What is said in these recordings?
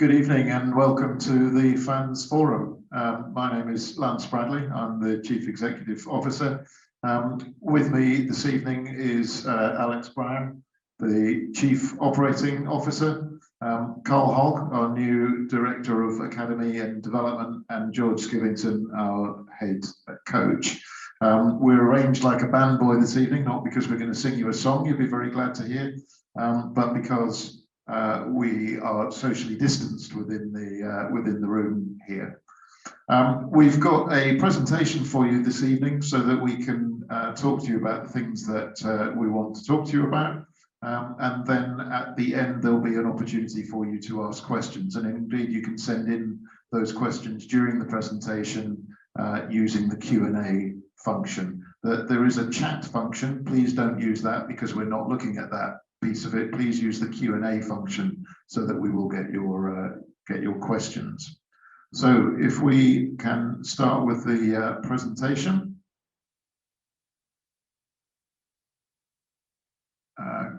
Good evening and welcome to the Fans Forum. My name is Lance Bradley. I'm the Chief Executive Officer. With me this evening is Alex Brown, the Chief Operating Officer, Carl Hogg, our new Director of Academy and Development, and George Skivington, our Head Coach. We're arranged like a band boy this evening, not because we're going to sing you a song you'll be very glad to hear, but because we are socially distanced within the room here. We've got a presentation for you this evening so that we can talk to you about the things that we want to talk to you about. And then at the end, there'll be an opportunity for you to ask questions. And indeed, you can send in those questions during the presentation using the Q&A function. There is a chat function. Please don't use that because we're not looking at that piece of it. Please use the Q&A function so that we will get your questions. So if we can start with the presentation.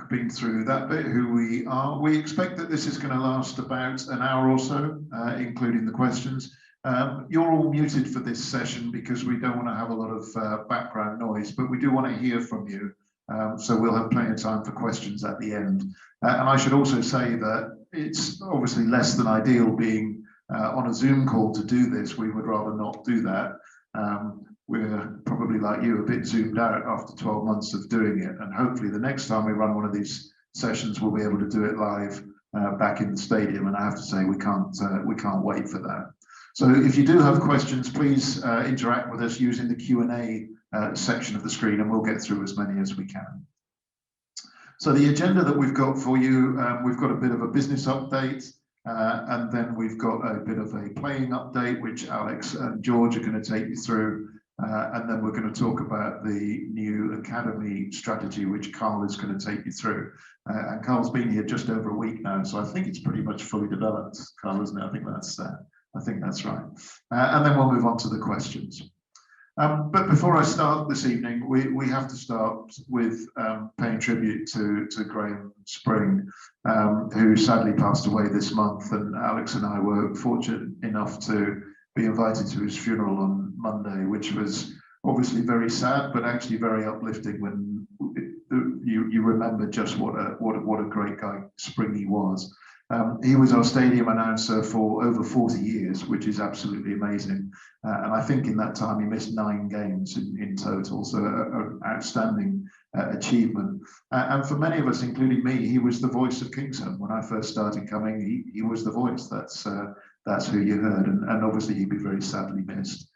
Been through that bit, who we are. We expect that this is going to last about an hour or so, including the questions. You're all muted for this session because we don't want to have a lot of background noise, but we do want to hear from you. So we'll have plenty of time for questions at the end. And I should also say that it's obviously less than ideal being on a Zoom call to do this. We would rather not do that. We're probably like you, a bit zoomed out after 12 months of doing it. And hopefully the next time we run one of these sessions, we'll be able to do it live back in the stadium. And I have to say, we can't wait for that. So if you do have questions, please interact with us using the Q&A section of the screen, and we'll get through as many as we can. So the agenda that we've got for you, we've got a bit of a business update, and then we've got a bit of a playing update, which Alex and George are going to take you through, and then we're going to talk about the new academy strategy, which Carl is going to take you through. And Carl's been here just over a week now, so I think it's pretty much fully developed, Carl, isn't it? I think that's right. And then we'll move on to the questions. But before I start this evening, we have to start with paying tribute to Graham Spring, who sadly passed away this month. And Alex and I were fortunate enough to be invited to his funeral on Monday, which was obviously very sad, but actually very uplifting when you remember just what a great guy Springy was. He was our stadium announcer for over 40 years, which is absolutely amazing. And I think in that time he missed 9 games in total, so an outstanding achievement. And for many of us, including me, he was the voice of Kingsholm. When I first started coming, he was the voice. That's who you heard, and obviously he'd be very sadly missed.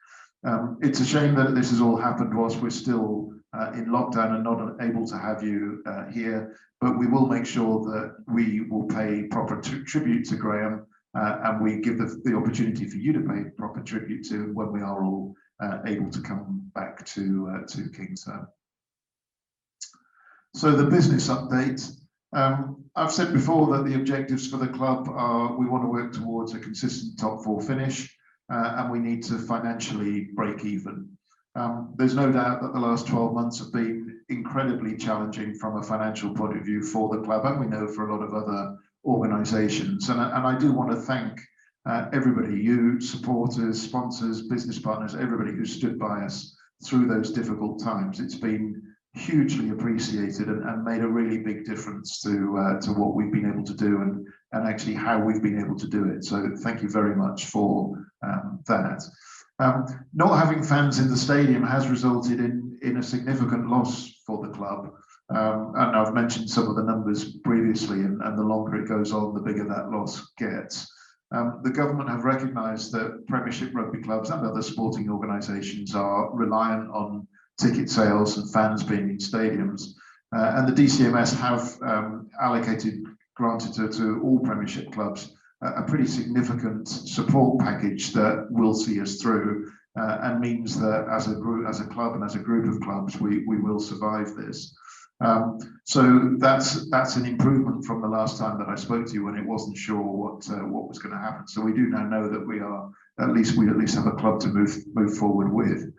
It's a shame that this has all happened whilst we're still in lockdown and not able to have you here, but we will make sure that we will pay proper tribute to Graham, and we give the opportunity for you to pay proper tribute to him when we are all able to come back to Kingsholm. So the business update. I've said before that the objectives for the club are we want to work towards a consistent top 4 finish, and we need to financially break even. There's no doubt that the last 12 months have been incredibly challenging from a financial point of view for the club, and we know for a lot of other organisations. And I do want to thank everybody, you supporters, sponsors, business partners, everybody who stood by us through those difficult times. It's been hugely appreciated and made a really big difference to what we've been able to do and actually how we've been able to do it. So thank you very much for that. Not having fans in the stadium has resulted in a significant loss for the club. And I've mentioned some of the numbers previously, and the longer it goes on, the bigger that loss gets. The government have recognised that Premiership rugby clubs and other sporting organisations are reliant on ticket sales and fans being in stadiums. And the DCMS have granted to all Premiership clubs a pretty significant support package that will see us through, and means that as a group, as a club, and as a group of clubs, we will survive this. So that's an improvement from the last time that I spoke to you when it wasn't sure what was going to happen. So we do now know that we at least have a club to move forward with.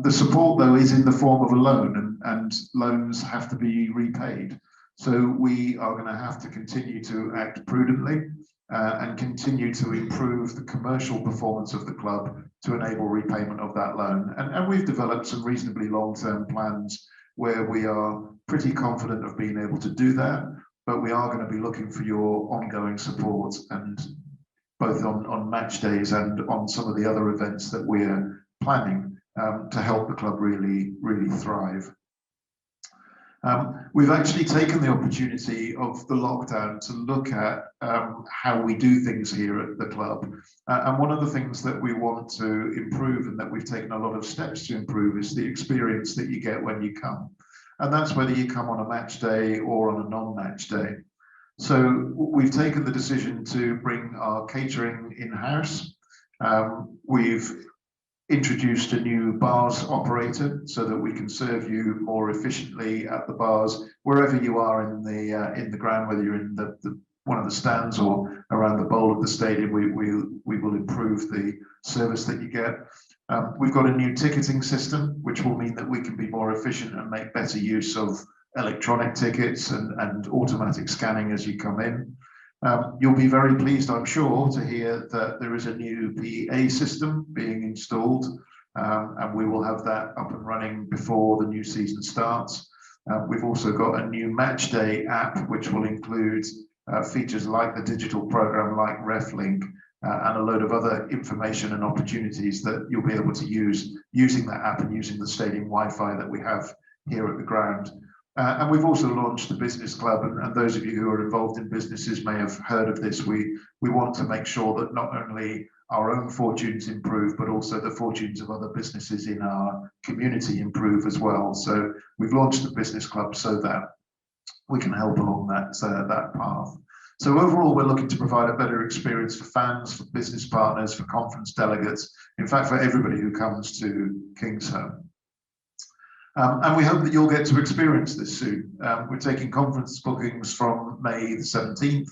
The support though is in the form of a loan, and loans have to be repaid. So we are going to have to continue to act prudently. and continue to improve the commercial performance of the club to enable repayment of that loan. And we've developed some reasonably long-term plans where we are pretty confident of being able to do that, but we are going to be looking for your ongoing support, and both on match days and on some of the other events that we're planning to help the club really thrive. We've actually taken the opportunity of the lockdown to look at how we do things here at the club. And one of the things that we want to improve, and that we've taken a lot of steps to improve, is the experience that you get when you come. And that's whether you come on a match day or on a non-match day. So we've taken the decision to bring our catering in-house. We've introduced a new bars operator so that we can serve you more efficiently at the bars wherever you are in the ground, whether you're in the one of the stands or around the bowl of the stadium. We will improve the service that you get. We've got a new ticketing system, which will mean that we can be more efficient and make better use of electronic tickets and automatic scanning as you come in. You'll be very pleased, I'm sure, to hear that there is a new PA system being installed, and we will have that up and running before the new season starts. We've also got a new Matchday app, which will include features like the digital program, like RefLink, and a load of other information and opportunities that you'll be able to use using that app and using the stadium Wi-Fi that we have here at the ground. And we've also launched the business club, and those of you who are involved in businesses may have heard of this. We want to make sure that not only our own fortunes improve, but also the fortunes of other businesses in our community improve as well. So we've launched the business club so that we can help along that path. So overall, we're looking to provide a better experience for fans, for business partners, for conference delegates, in fact, for everybody who comes to Kingsholm. And we hope that you'll get to experience this soon. We're taking conference bookings from May the 17th.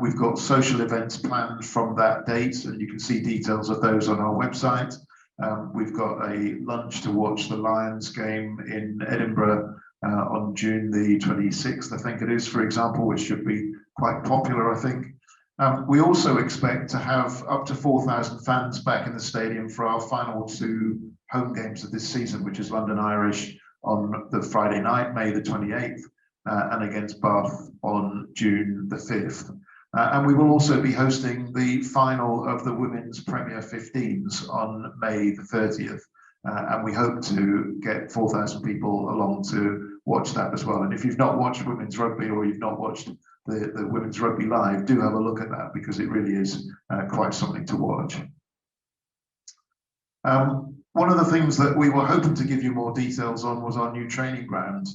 We've got social events planned from that date, and you can see details of those on our website. We've got a lunch to watch the Lions game in Edinburgh on June the 26th, I think it is, for example, which should be quite popular, I think. We also expect to have up to 4,000 fans back in the stadium for our final two home games of this season, which is London Irish on the Friday night, May the 28th, and against Bath on June the 5th. And we will also be hosting the final of the Women's Premier 15s on May the 30th. And we hope to get 4,000 people along to watch that as well. And if you've not watched women's rugby, or you've not watched the women's rugby live, do have a look at that, because it really is quite something to watch. One of the things that we were hoping to give you more details on was our new training ground.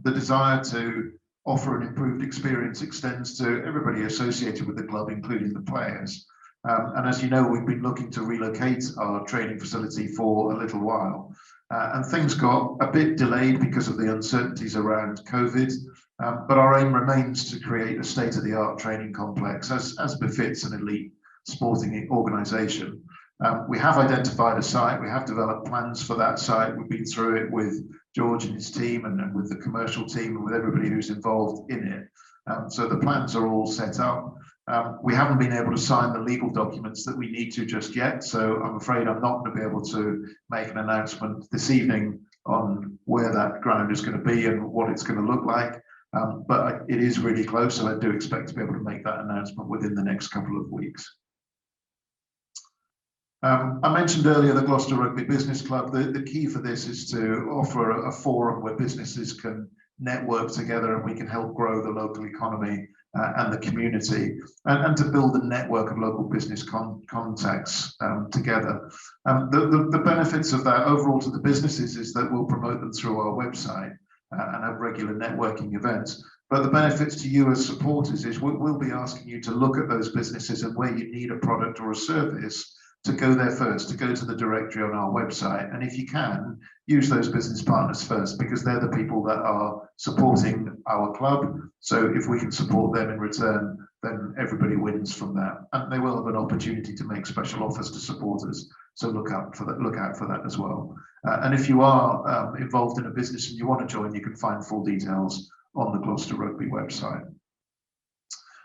The desire to offer an improved experience extends to everybody associated with the club, including the players. And as you know, we've been looking to relocate our training facility for a little while. And things got a bit delayed because of the uncertainties around COVID. But our aim remains to create a state-of-the-art training complex as befits an elite sporting organisation. We have identified a site, we have developed plans for that site. We've been through it with George and his team, and with the commercial team, and with everybody who's involved in it. So the plans are all set up. We haven't been able to sign the legal documents that we need to just yet, so I'm afraid I'm not going to be able to make an announcement this evening on where that ground is going to be and what it's going to look like. But it is really close, and I do expect to be able to make that announcement within the next couple of weeks. I mentioned earlier the Gloucester Rugby Business Club. The key for this is to offer a forum where businesses can network together, and we can help grow the local economy and the community, and to build a network of local business contacts together. The benefits of that overall to the businesses is that we'll promote them through our website and have regular networking events. But the benefits to you as supporters is we'll be asking you to look at those businesses, and where you need a product or a service, to go there first, to go to the directory on our website. And if you can, use those business partners first, because they're the people that are supporting our club. So if we can support them in return, then everybody wins from that. And they will have an opportunity to make special offers to supporters. So look out for that as well. And if you are involved in a business and you want to join, you can find full details on the Gloucester Rugby website.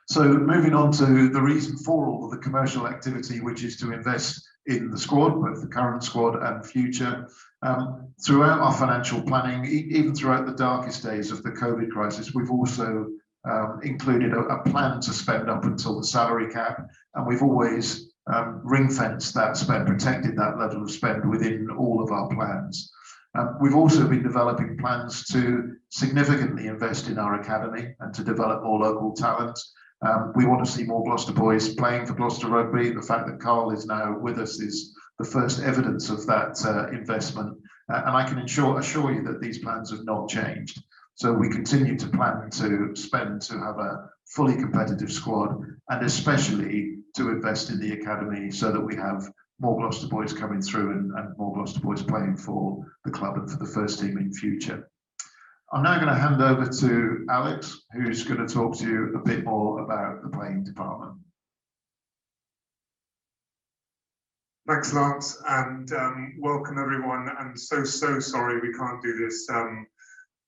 So moving on to the reason for all of the commercial activity, which is to invest in the squad, both the current squad and future. Throughout our financial planning, even throughout the darkest days of the COVID crisis, we've also included a plan to spend up until the salary cap, and we've always ring-fenced that spend, protected that level of spend within all of our plans. We've also been developing plans to significantly invest in our academy and to develop more local talent. We want to see more Gloucester boys playing for Gloucester Rugby. The fact that Carl is now with us is the first evidence of that investment. And I can assure you that these plans have not changed. So we continue to plan to spend to have a fully competitive squad, and especially to invest in the academy so that we have more Gloucester boys coming through and more Gloucester boys playing for the club and for the first team in future. I'm now going to hand over to Alex, who's going to talk to you a bit more about the playing department. Thanks, Lance, and welcome everyone. And so sorry we can't do this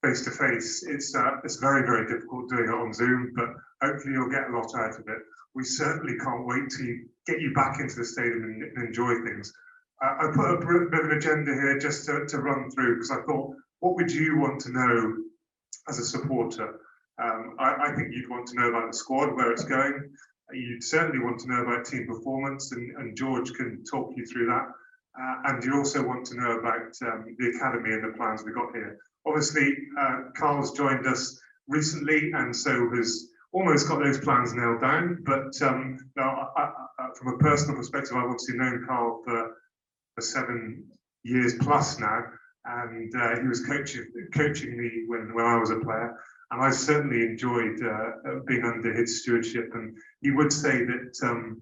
face to face. It's very, very difficult doing it on Zoom, but hopefully you'll get a lot out of it. We certainly can't wait to get you back into the stadium and enjoy things. I put a bit of an agenda here just to run through, because I thought, what would you want to know as a supporter? I think you'd want to know about the squad, where it's going. You'd certainly want to know about team performance, and George can talk you through that. And you also want to know about the academy and the plans we've got here. Obviously, Carl's joined us recently, and so has almost got those plans nailed down. But now, from a personal perspective, I've obviously known Carl for 7 years plus now, and he was coaching me when I was a player, and I certainly enjoyed being under his stewardship. And he would say that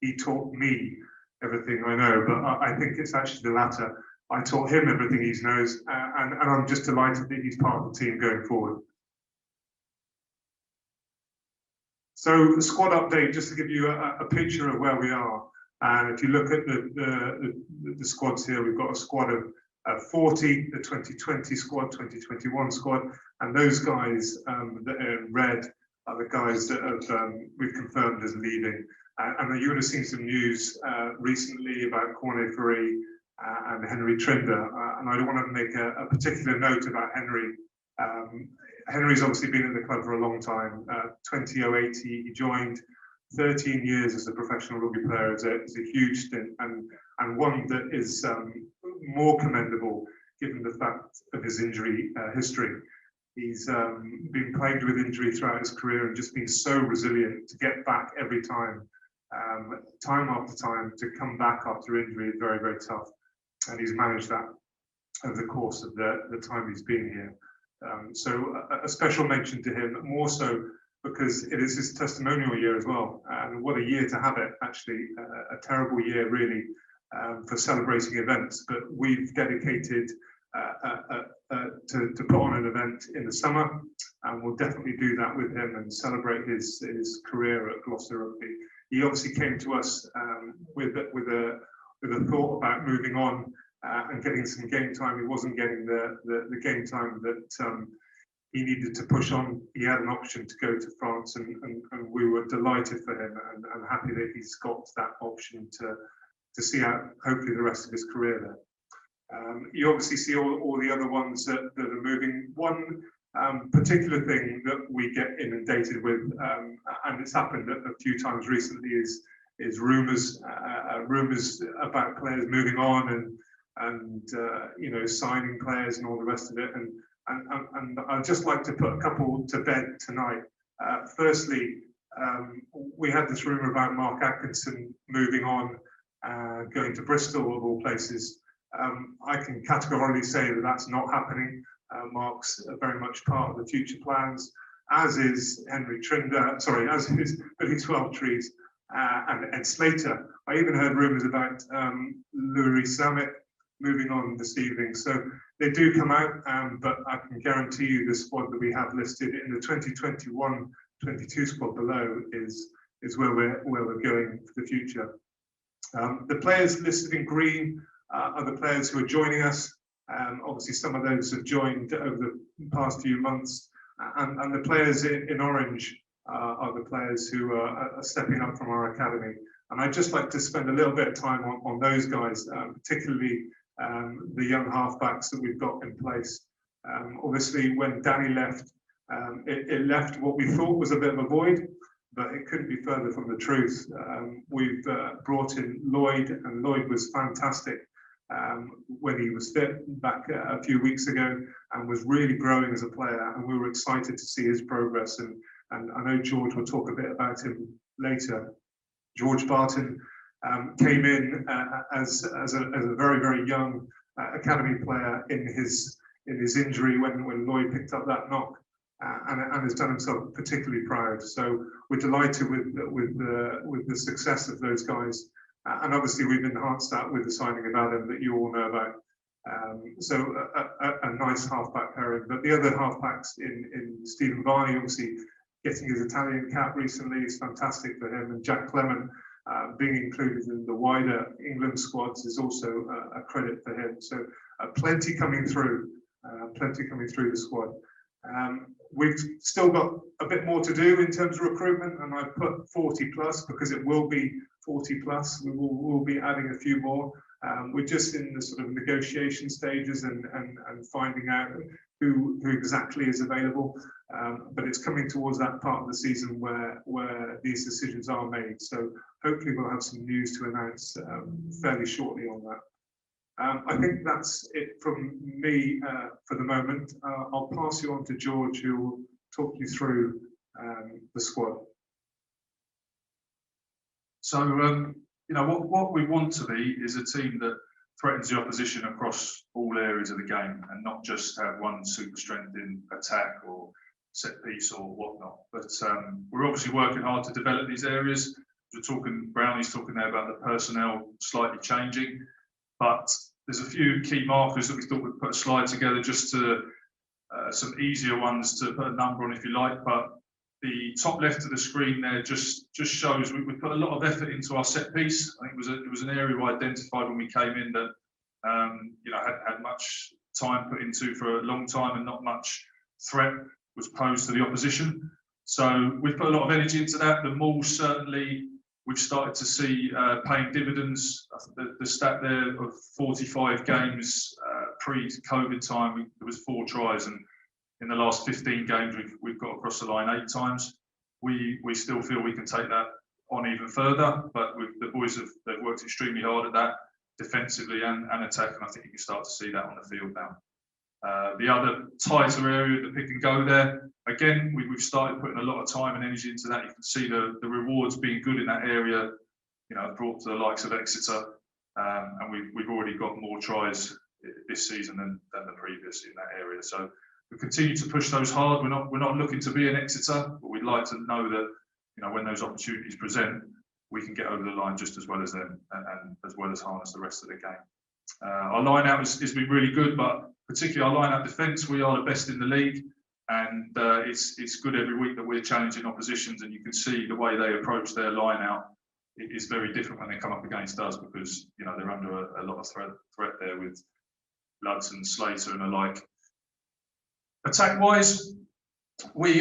he taught me everything I know, but I think it's actually the latter. I taught him everything he knows, and I'm just delighted that he's part of the team going forward. So the squad update, just to give you a picture of where we are. And if you look at the squads here, we've got a squad of 40, the 2020 squad, 2021 squad, and those guys that are in red are the guys that have, we've confirmed as leaving. And you would have seen some news recently about Corne Furey and Henry Trinder, and I don't want to make a particular note about Henry. Henry's obviously been in the club for a long time. 2008 he joined. 13 years as a professional rugby player is a huge stint, and one that is more commendable given the fact of his injury history. He's been plagued with injury throughout his career and just been so resilient to get back every time. Time after time, to come back after injury is very, very tough, and he's managed that over the course of the time he's been here. So a special mention to him, more so because it is his testimonial year as well, and what a year to have it, actually. A terrible year really for celebrating events, but we've dedicated to put on an event in the summer, and we'll definitely do that with him and celebrate his career at Gloucester Rugby. He obviously came to us with a thought about moving on and getting some game time. He wasn't getting the game time that he needed to push on. He had an option to go to France, and we were delighted for him and happy that he's got that option to see out hopefully the rest of his career there. You obviously see all the other ones that are moving. One particular thing that we get inundated with, and it's happened a few times recently, is rumours about players moving on and you know, signing players and all the rest of it. And I'd just like to put a couple to bed tonight. Firstly, we had this rumour about Mark Atkinson moving on, going to Bristol of all places. I can categorically say that that's not happening. Mark's very much part of the future plans, as is Henry Trinder, sorry, as is Billy 12 Trees and Ed Slater. I even heard rumours about Louis Samet moving on this evening. So they do come out, but I can guarantee you the squad that we have listed in the 2021-22 squad below is where we're going for the future. The players listed in green are the players who are joining us. Obviously, some of those have joined over the past few months, and the players in orange are the players who are stepping up from our academy. And I'd just like to spend a little bit of time on those guys, particularly the young halfbacks that we've got in place. Obviously, when Danny left, it left what we thought was a bit of a void, but it couldn't be further from the truth. We've brought in Lloyd, and Lloyd was fantastic when he was fit back a few weeks ago, and was really growing as a player, and we were excited to see his progress. And I know George will talk a bit about him later. George Barton came in as a very, very young academy player in his injury when Lloyd picked up that knock, and has done himself particularly proud. So we're delighted with the success of those guys, and obviously we've enhanced that with the signing of Adam that you all know about. So a nice halfback pairing. But the other halfbacks in Stephen Varney, obviously getting his Italian cap recently is fantastic for him, and Jack Clement being included in the wider England squads is also a credit for him. So plenty coming through the squad. We've still got a bit more to do in terms of recruitment, and I've put 40 plus because it will be 40 plus. We'll be adding a few more. We're just in the sort of negotiation stages and finding out who exactly is available. But it's coming towards that part of the season where these decisions are made. So hopefully we'll have some news to announce fairly shortly on that. I think that's it from me for the moment. I'll pass you on to George, who will talk you through the squad. So, you know, what we want to be is a team that threatens the opposition across all areas of the game, and not just have one super strength in attack or set piece or whatnot. But we're obviously working hard to develop these areas. Brownie's talking there about the personnel slightly changing, but there's a few key markers that we thought we'd put a slide together, just to some easier ones to put a number on if you like. But the top left of the screen there just shows we put a lot of effort into our set piece. I think it was an area we identified when we came in that you know, had much time put into for a long time, and not much threat was posed to the opposition. So we've put a lot of energy into that. The maul, certainly we've started to see paying dividends. The stat there of 45 games pre-COVID time, there was 4 tries, and in the last 15 games we've got across the line 8 times. We still feel we can take that on even further, but the boys they've worked extremely hard at that, defensively and attack, and I think you can start to see that on the field now. The other tighter area, the pick and go there, again, we've started putting a lot of time and energy into that. You can see the rewards being good in that area, you know, brought to the likes of Exeter, and we've already got more tries this season than the previous in that area. So we continue to push those hard. We're not looking to be an Exeter, but we'd like to know that, you know, when those opportunities present, we can get over the line just as well as them, and as well as harness the rest of the game. Our line out has been really good, but particularly our line out defence, we are the best in the league, and it's good every week that we're challenging oppositions, and you can see the way they approach their line out. It is very different when they come up against us, because, you know, they're under a lot of threat there with Ludds and Slater and the like. Attack wise, we're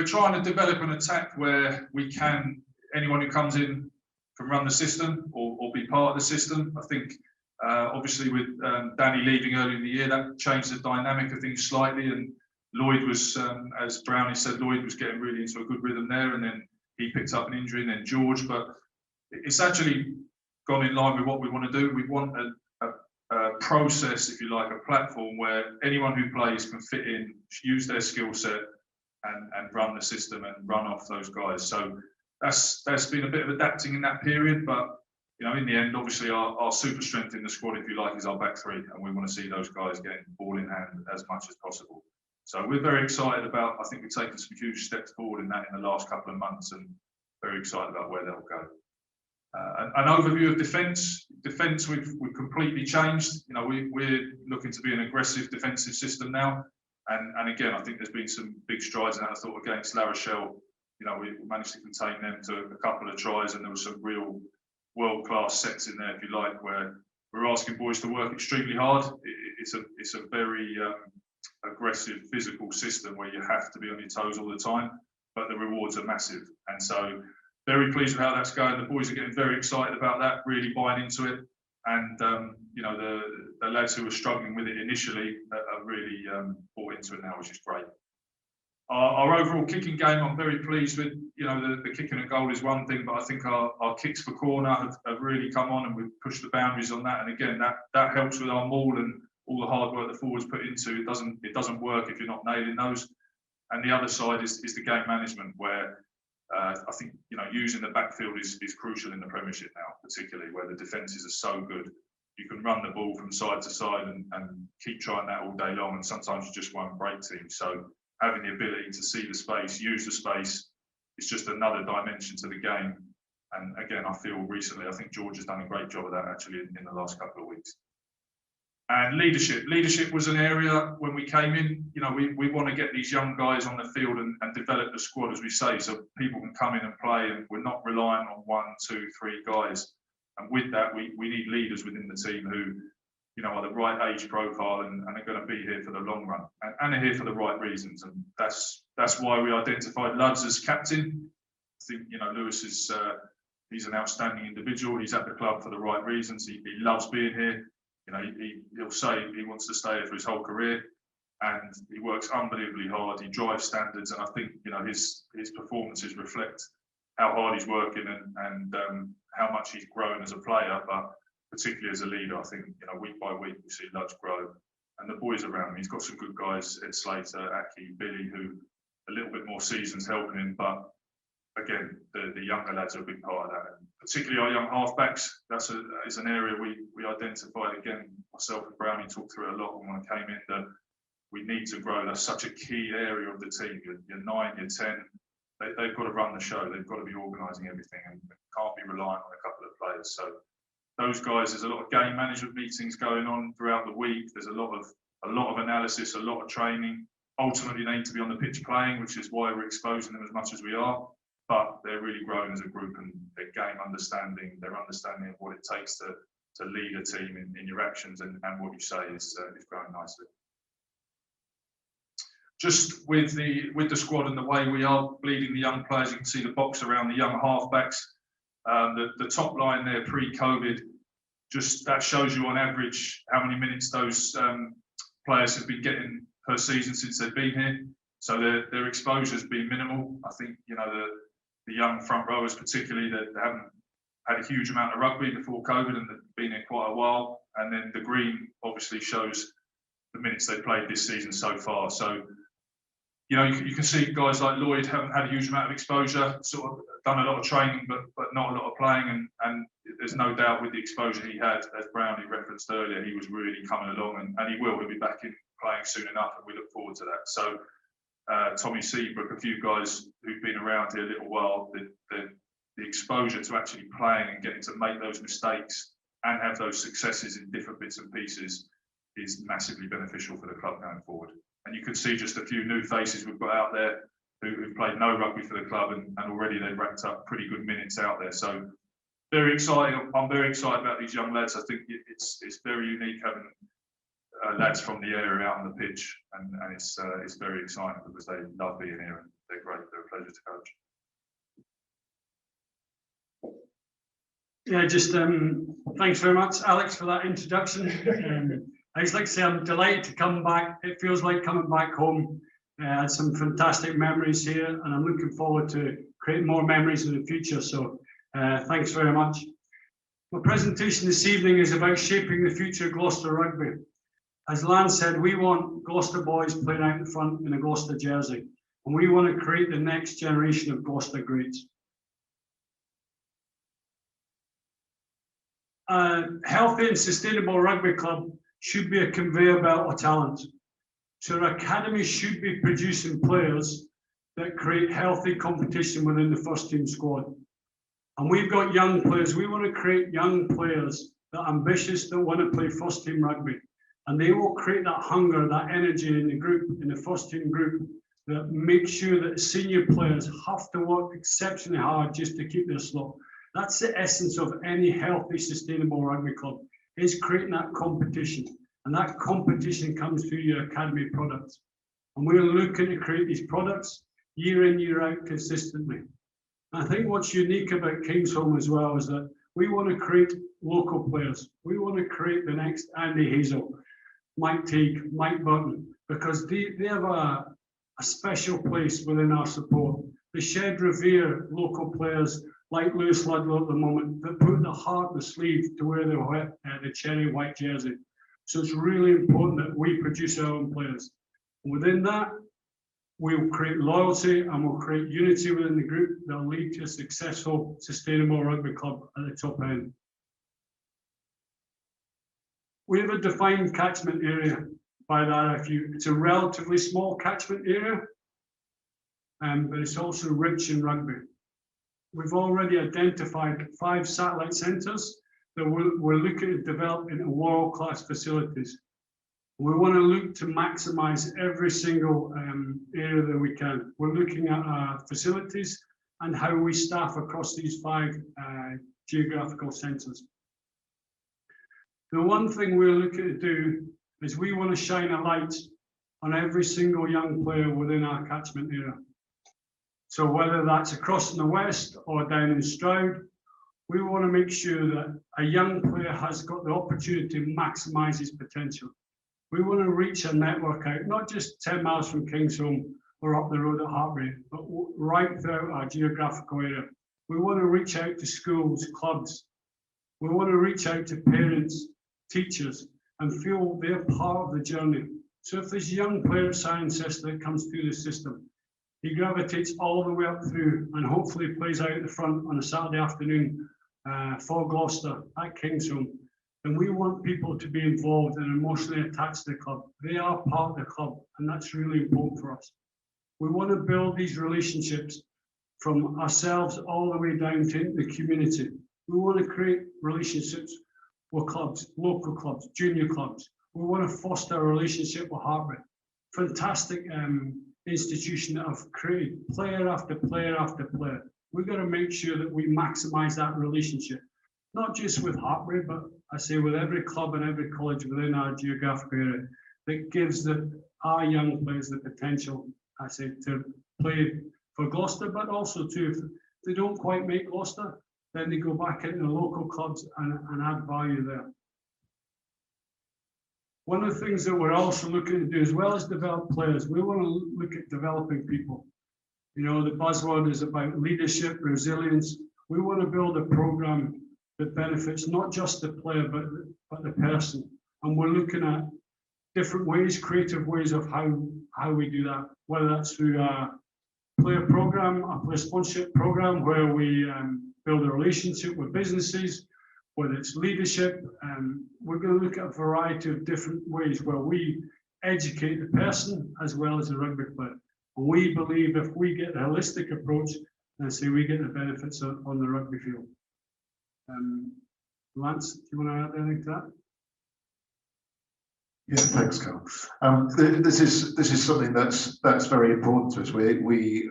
trying to develop an attack where anyone who comes in can run the system or be part of the system. I think obviously with Danny leaving early in the year, that changed the dynamic of things slightly, and Lloyd was, as Brownie said, Lloyd was getting really into a good rhythm there, and then he picked up an injury, and then George. But it's actually gone in line with what we want to do. We want a process, if you like, a platform where anyone who plays can fit in, use their skill set, and run the system and run off those guys. So that's been a bit of adapting in that period, but, you know, in the end, obviously our super strength in the squad, if you like, is our back three, and we want to see those guys getting ball in hand as much as possible. So we're very excited about, I think we've taken some huge steps forward in that in the last couple of months, and very excited about where they'll go. An overview of defence. Defence, we've completely changed. You know, we're looking to be an aggressive defensive system now, and again, I think there's been some big strides in that. I thought against La Rochelle, you know, we managed to contain them to a couple of tries, and there was some real world-class sets in there, if you like, where we're asking boys to work extremely hard. It's a very aggressive physical system where you have to be on your toes all the time, but the rewards are massive. And so very pleased with how that's going. The boys are getting very excited about that, really buying into it. And you know, the lads who were struggling with it initially are really bought into it now, which is great. Our overall kicking game, I'm very pleased with. You know, the kicking and goal is one thing, but I think our kicks for corner have really come on, and we've pushed the boundaries on that. And again, that helps with our maul and all the hard work the forwards put into it. It doesn't work if you're not nailing those. And the other side is the game management, where I think, you know, using the backfield is crucial in the Premiership now, particularly where the defences are so good. You can run the ball from side to side and keep trying that all day long, and sometimes you just won't break teams. So having the ability to see the space, use the space, is just another dimension to the game. And again, I feel recently, I think George has done a great job of that actually in the last couple of weeks. And leadership was an area when we came in. You know, we want to get these young guys on the field and develop the squad, as we say, so people can come in and play, and we're not relying on 1, 2, 3 guys. And with that, we need leaders within the team who, you know, are the right age profile and are going to be here for the long run and are here for the right reasons. And that's why we identified Luds as captain. I think, you know, Lewis is he's an outstanding individual. He's at the club for the right reasons. He loves being here. You know, he'll say he wants to stay here for his whole career, and he works unbelievably hard. He drives standards, and I think, you know, his performances reflect how hard he's working and how much he's grown as a player, but particularly as a leader. I think, you know, week by week we see Ludge grow, and the boys around him. He's got some good guys: Ed Slater, Aki, Billy, who a little bit more seasons helping him, but again, the younger lads are a big part of that. And particularly our young halfbacks, is an area we identified. Again, myself and Brownie talked through it a lot when I came in, that we need to grow. That's such a key area of the team. You're 9, you're 10. They've got to run the show. They've got to be organising everything, and can't be relying on a couple of players. So those guys, there's a lot of game management meetings going on throughout the week. There's a lot of analysis, a lot of training. Ultimately, they need to be on the pitch playing, which is why we're exposing them as much as we are. But they're really growing as a group, and their game understanding, their understanding of what it takes to lead a team in your actions and what you say is growing nicely. Just with the squad and the way we are bleeding the young players, you can see the box around the young halfbacks. The top line there pre-COVID, just that shows you on average how many minutes those players have been getting per season since they've been here. So their exposure has been minimal. I think, you know, the young front rowers particularly, that haven't had a huge amount of rugby before COVID and they've been here quite a while. And then the green obviously shows the minutes they've played this season so far. So, you know, you can see guys like Lloyd haven't had a huge amount of exposure, sort of done a lot of training, but not a lot of playing. And there's no doubt with the exposure he had, as Brownie referenced earlier, he was really coming along, and he will. He'll be back in playing soon enough, and we look forward to that. So Tommy Seabrook, a few guys who've been around here a little while, the exposure to actually playing and getting to make those mistakes and have those successes in different bits and pieces is massively beneficial for the club going forward. And you can see just a few new faces we've got out there who've played no rugby for the club, and already they've racked up pretty good minutes out there. So very exciting. I'm very excited about these young lads. I think it's very unique having lads from the area out on the pitch, and it's very exciting because they love being here and they're great. They're a pleasure to coach. Yeah, just thanks very much, Alex, for that introduction. I just like to say I'm delighted to come back. It feels like coming back home. I had some fantastic memories here, and I'm looking forward to creating more memories in the future. So thanks very much. My presentation this evening is about shaping the future of Gloucester Rugby. As Lance said, we want Gloucester boys playing out in front in a Gloucester jersey, and we want to create the next generation of Gloucester greats. A healthy and sustainable rugby club should be a conveyor belt of talent. So our academy should be producing players that create healthy competition within the first team squad. And we've got young players. We want to create young players that are ambitious, that want to play first team rugby. And they will create that hunger, that energy in the group, in the first team group, that makes sure that senior players have to work exceptionally hard just to keep their slot. That's the essence of any healthy, sustainable rugby club, is creating that competition. And that competition comes through your academy products. And we're looking to create these products. year in, year out consistently. I think what's unique about Kingsholm as well is that we want to create local players. We want to create the next Andy Hazel, Mike Teague, Mike Burton, because they have a special place within our support. The shed revere local players like Lewis Ludlow at the moment that put the heart and the sleeve to wear the cherry white jersey. So it's really important that we produce our own players. Within that, we'll create loyalty and we'll create unity within the group that will lead to a successful, sustainable rugby club at the top end. We have a defined catchment area by that. It's a relatively small catchment area, but it's also rich in rugby. We've already identified 5 satellite centres that we're looking to develop into world-class facilities. We want to look to maximise every single area that we can. We're looking at our facilities and how we staff across these 5 geographical centres. The one thing we're looking to do is we want to shine a light on every single young player within our catchment area. So whether that's across in the west or down in Stroud, we want to make sure that a young player has got the opportunity to maximise his potential. We want to reach a network out, not just 10 miles from Kingsholm or up the road at Hartbury, but right throughout our geographical area. We want to reach out to schools, clubs. We want to reach out to parents, teachers, and feel they're part of the journey. So if there's a young player at Cirencester that comes through the system, he gravitates all the way up through and hopefully plays out at the front on a Saturday afternoon for Gloucester at Kingsholm. And we want people to be involved and emotionally attached to the club. They are part of the club, and that's really important for us. We want to build these relationships from ourselves all the way down to the community. We want to create relationships with clubs, local clubs, junior clubs. We want to foster a relationship with Hartbury. Fantastic institution that have created player after player after player. We've got to make sure that we maximise that relationship, not just with Hartbury, but I say with every club and every college within our geographic area that gives our young players the potential, I say, to play for Gloucester, but also too, if they don't quite make Gloucester, then they go back into the local clubs and add value there. One of the things that we're also looking to do, as well as develop players, we want to look at developing people. You know, the buzzword is about leadership, resilience. We want to build a program that benefits not just the player, but the person. And we're looking at different ways, creative ways of how we do that, whether that's through a player program, a player sponsorship program, where we build a relationship with businesses, whether it's leadership. We're going to look at a variety of different ways where we educate the person as well as the rugby player. And we believe if we get a holistic approach, then say we get the benefits on the rugby field. Lance, do you want to add anything to that? Yeah, thanks, Carl. This is something that's very important to us. We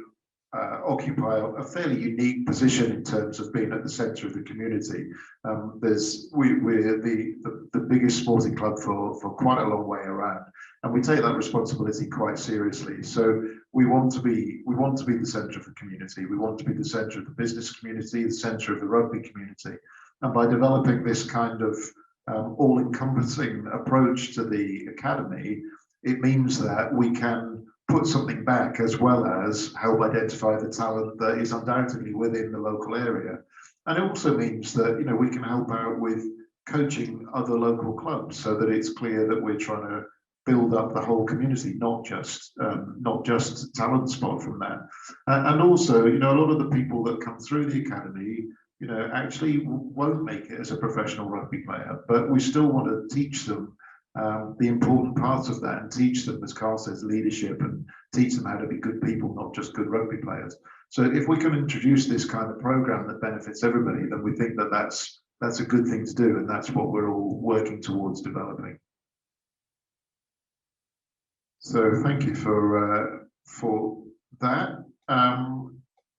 occupy a fairly unique position in terms of being at the centre of the community. We're the biggest sporting club for quite a long way around, and we take that responsibility quite seriously. So we want to be the centre of the community. We want to be the centre of the business community, the centre of the rugby community, and by developing this kind of all-encompassing approach to the academy, it means that we can put something back as well as help identify the talent that is undoubtedly within the local area. And it also means that, you know, we can help out with coaching other local clubs so that it's clear that we're trying to build up the whole community, not just talent spot from that. And also, you know, a lot of the people that come through the academy, you know, actually won't make it as a professional rugby player, but we still want to teach them the important parts of that and teach them, as Carl says, leadership, and teach them how to be good people, not just good rugby players. So if we can introduce this kind of program that benefits everybody, then we think that that's a good thing to do, and that's what we're all working towards developing. So thank you for that.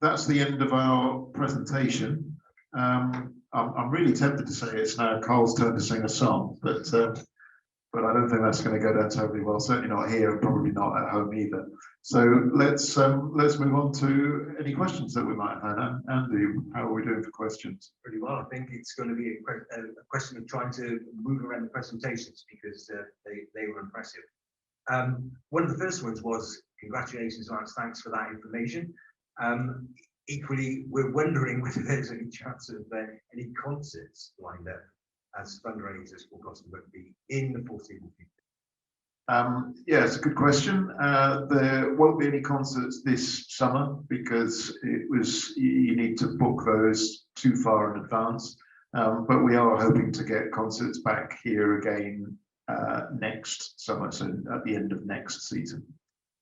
That's the end of our presentation. I'm really tempted to say it's now Carl's turn to sing a song, but but I don't think that's going to go down terribly well. Certainly not here, and probably not at home either. So let's move on to any questions that we might have had. Andy, how are we doing for questions? Pretty well. I think it's going to be a question of trying to move around the presentations because they were impressive. One of the first ones was congratulations, Lance. Thanks for that information. Equally, we're wondering whether there's any chance of any concerts lined up as fundraisers for Gloucester Rugby in the foreseeable future. Yeah, it's a good question. There won't be any concerts this summer because you need to book those too far in advance. But we are hoping to get concerts back here again next summer, so at the end of next season.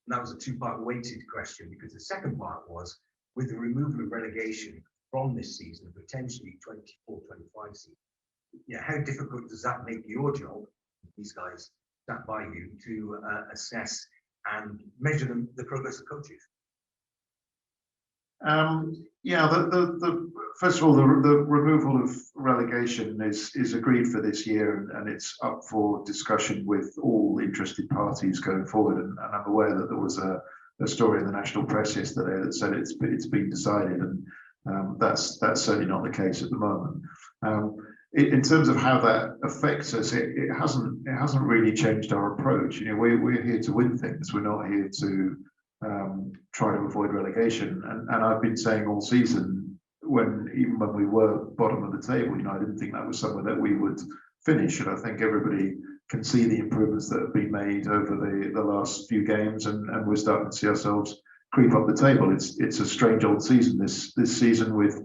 And that was a two-part weighted question because the second part was, with the removal of relegation from this season, potentially 24-25 season, how difficult does that make your job, these guys sat by you, to assess and measure the progress of coaches? Yeah, first of all, the removal of relegation is agreed for this year, and it's up for discussion with all interested parties going forward. And I'm aware that there was a story in the national press yesterday that said it's been decided, and that's certainly not the case at the moment. In terms of how that affects us, it hasn't really changed our approach. We're here to win things. We're not here to try to avoid relegation. And I've been saying all season, even when we were bottom of the table, I didn't think that was somewhere that we would finish. And I think everybody can see the improvements that have been made over the last few games, and we're starting to see ourselves creep up the table. It's a strange old season this season with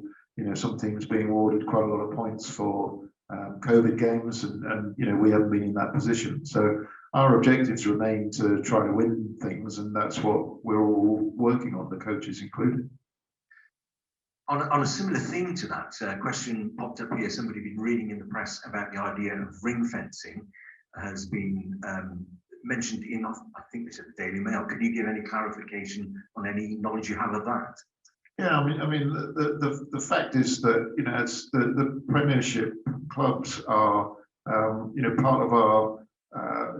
some teams being awarded quite a lot of points for COVID games, and we haven't been in that position. So our objectives remain to try to win things, and that's what we're all working on, the coaches included. On a similar theme to that, question popped up here. Somebody been reading in the press about the idea of ring fencing has been mentioned in, I think this is the Daily Mail. Can you give any clarification on any knowledge you have of that? Yeah, I mean, the fact is that it's the Premiership clubs are part of our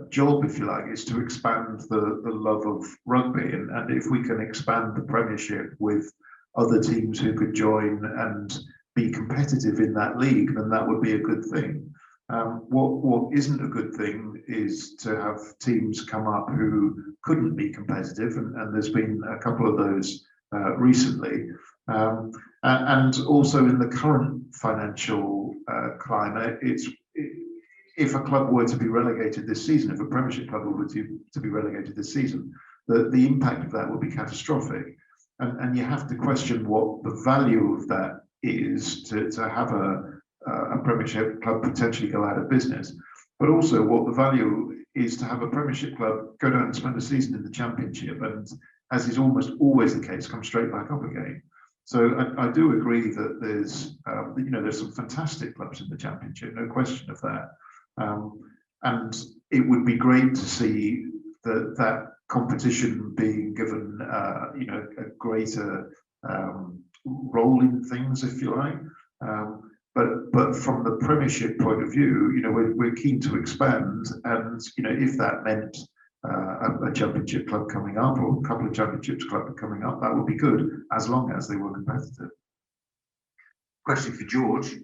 job, if you like, is to expand the love of rugby, and if we can expand the Premiership with other teams who could join and be competitive in that league, then that would be a good thing. What isn't a good thing is to have teams come up who couldn't be competitive, and there's been a couple of those recently, and also in the current financial climate, if a club were to be relegated this season, if a Premiership club were to be relegated this season, the impact of that would be catastrophic, and you have to question what the value of that is to have a Premiership club potentially go out of business, but also what the value is to have a Premiership club go down and spend a season in the Championship, and as is almost always the case, come straight back up again. So I do agree that there's some fantastic clubs in the Championship, no question of that. And it would be great to see that competition being given, a greater role in things, if you like. But from the Premiership point of view, we're keen to expand, and if that meant a Championship club coming up or a couple of Championships clubs coming up, that would be good, as long as they were competitive. Question for George.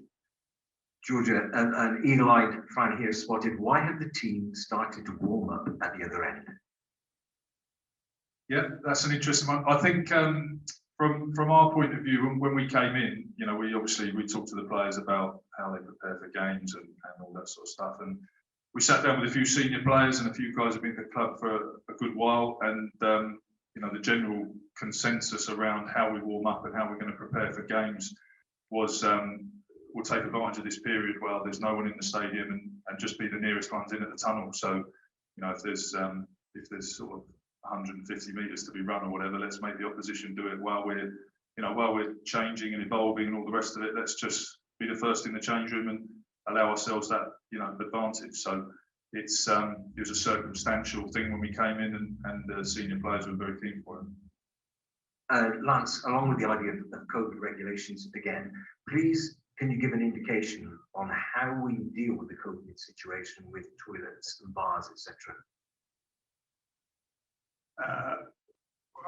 Georgia, an eagle-eyed fan here spotted, why have the team started to warm up at the other end? Yeah, that's an interesting one. I think from our point of view, when we came in, we talked to the players about how they prepare for games and all that sort of stuff. And we sat down with a few senior players, and a few guys have been at the club for a good while. And the general consensus around how we warm up and how we're going to prepare for games was we'll take advantage of this period while there's no one in the stadium and just be the nearest ones in at the tunnel. So, if there's sort of 150 metres to be run or whatever, let's make the opposition do it while we're changing and evolving and all the rest of it. Let's just be the first in the change room and allow ourselves that advantage. So it was a circumstantial thing when we came in, and the senior players were very keen for it. Lance, along with the idea of COVID regulations again, please can you give an indication on how we deal with the COVID situation with toilets and bars, etc.?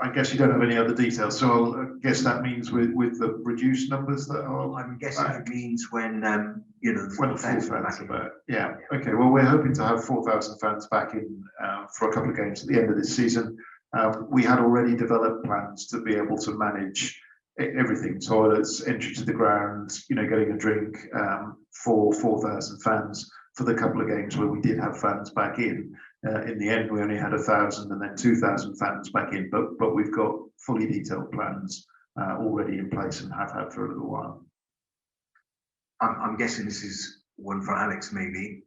I guess you don't have any other details, so I guess that means with the reduced numbers that are. I'm guessing it means when you know, When the 4,000 full back fans in. are back. Yeah. Okay. Well, we're hoping to have 4,000 fans back in for a couple of games at the end of this season. We had already developed plans to be able to manage everything: toilets, entry to the ground, you know, getting a drink for 4,000 fans for the couple of games where we did have fans back in. In the end, we only had 1,000 and then 2,000 fans back in, but we've got fully detailed plans already in place and have had for a little while. I'm guessing this is one for Alex, maybe.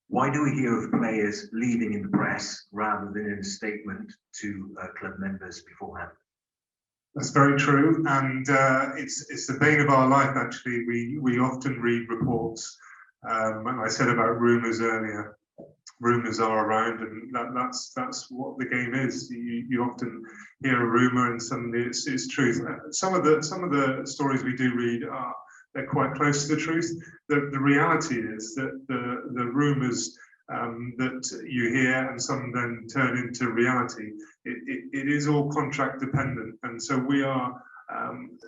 Why do we hear of players leaving in the press rather than in a statement to club members beforehand? That's very true, and it's the bane of our life. Actually, we often read reports. When I said about rumours earlier, rumours are around, and that's what the game is. You often hear a rumour, and suddenly it's truth. Some of the stories we do read they're quite close to the truth. The reality is that the rumours that you hear and some then turn into reality, it is all contract dependent, and so we are,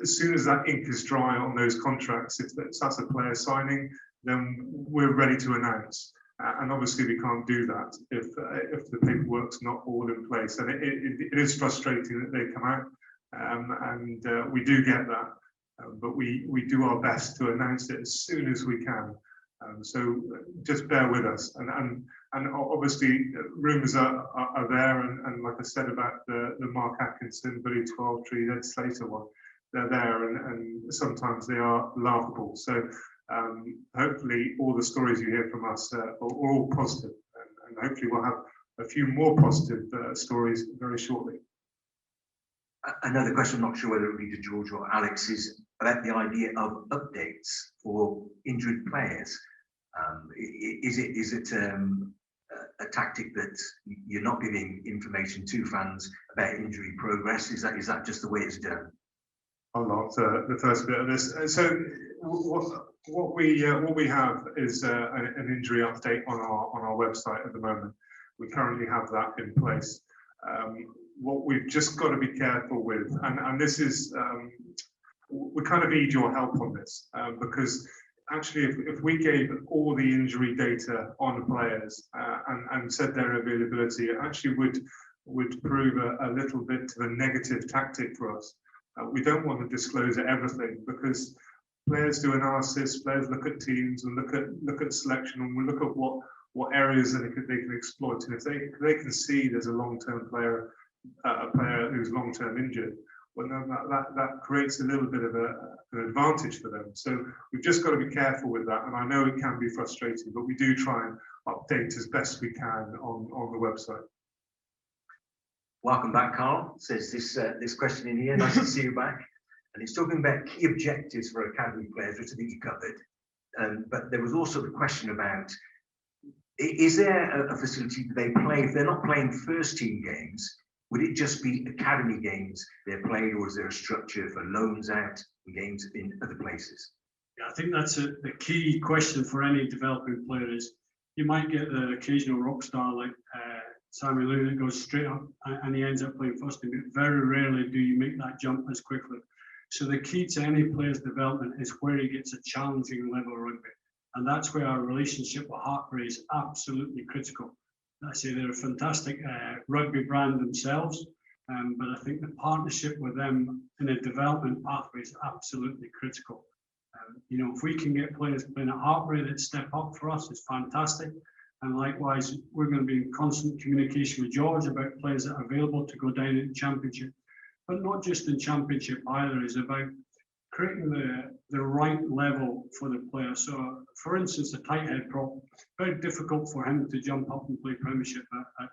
as soon as that ink is dry on those contracts, if that's a player signing, then we're ready to announce. And obviously we can't do that if the paperwork's not all in place, and it is frustrating that they come out, and we do get that, but we do our best to announce it as soon as we can. So just bear with us, and obviously rumours are there, and like I said about the Mark Atkinson, Billy Twelvetree, Ed Slater one, they're there, and sometimes they are laughable. So hopefully all the stories you hear from us are all positive, and hopefully we'll have a few more positive stories very shortly. Another question, I'm not sure whether it would be to George or Alex, is about the idea of updates for injured players. Is it a tactic that you're not giving information to fans about injury progress? Is that just the way it's done? I'll answer the first bit of this. So what we have is an injury update on our website at the moment. We currently have that in place. What we've just got to be careful with, and this is, we kind of need your help on this, because actually if we gave all the injury data on players and said their availability, it actually would prove a little bit to the negative tactic for us. We don't want to disclose everything, because players do analysis, players look at teams and look at selection, and we look at what areas that they can exploit. And if they can see there's a long-term player, a player who's long-term injured, well, then that creates a little bit of an advantage for them. So we've just got to be careful with that. And I know it can be frustrating, but we do try and update as best we can on the website. Welcome back, Carl. Says this question in here. Nice to see you back. And it's talking about key objectives for academy players, which I think you covered. But there was also the question about, is there a facility that they play if they're not playing first team games? Would it just be academy games they're playing, or is there a structure for loans out and games in other places? Yeah, I think that's the key question for any developing player. Is you might get the occasional rock star like Sammy Lou that goes straight up and he ends up playing first team. Very rarely do you make that jump as quickly. So the key to any player's development is where he gets a challenging level of rugby. And that's where our relationship with Hartpury is absolutely critical. I say they're a fantastic rugby brand themselves, but I think the partnership with them in a development pathway is absolutely critical. You know, if we can get players playing at Hartpury that step up for us, it's fantastic. And likewise, we're going to be in constant communication with George about players that are available to go down in Championship. But not just in Championship either, is about creating the right level for the player. So, for instance, a tight head prop, very difficult for him to jump up and play Premiership at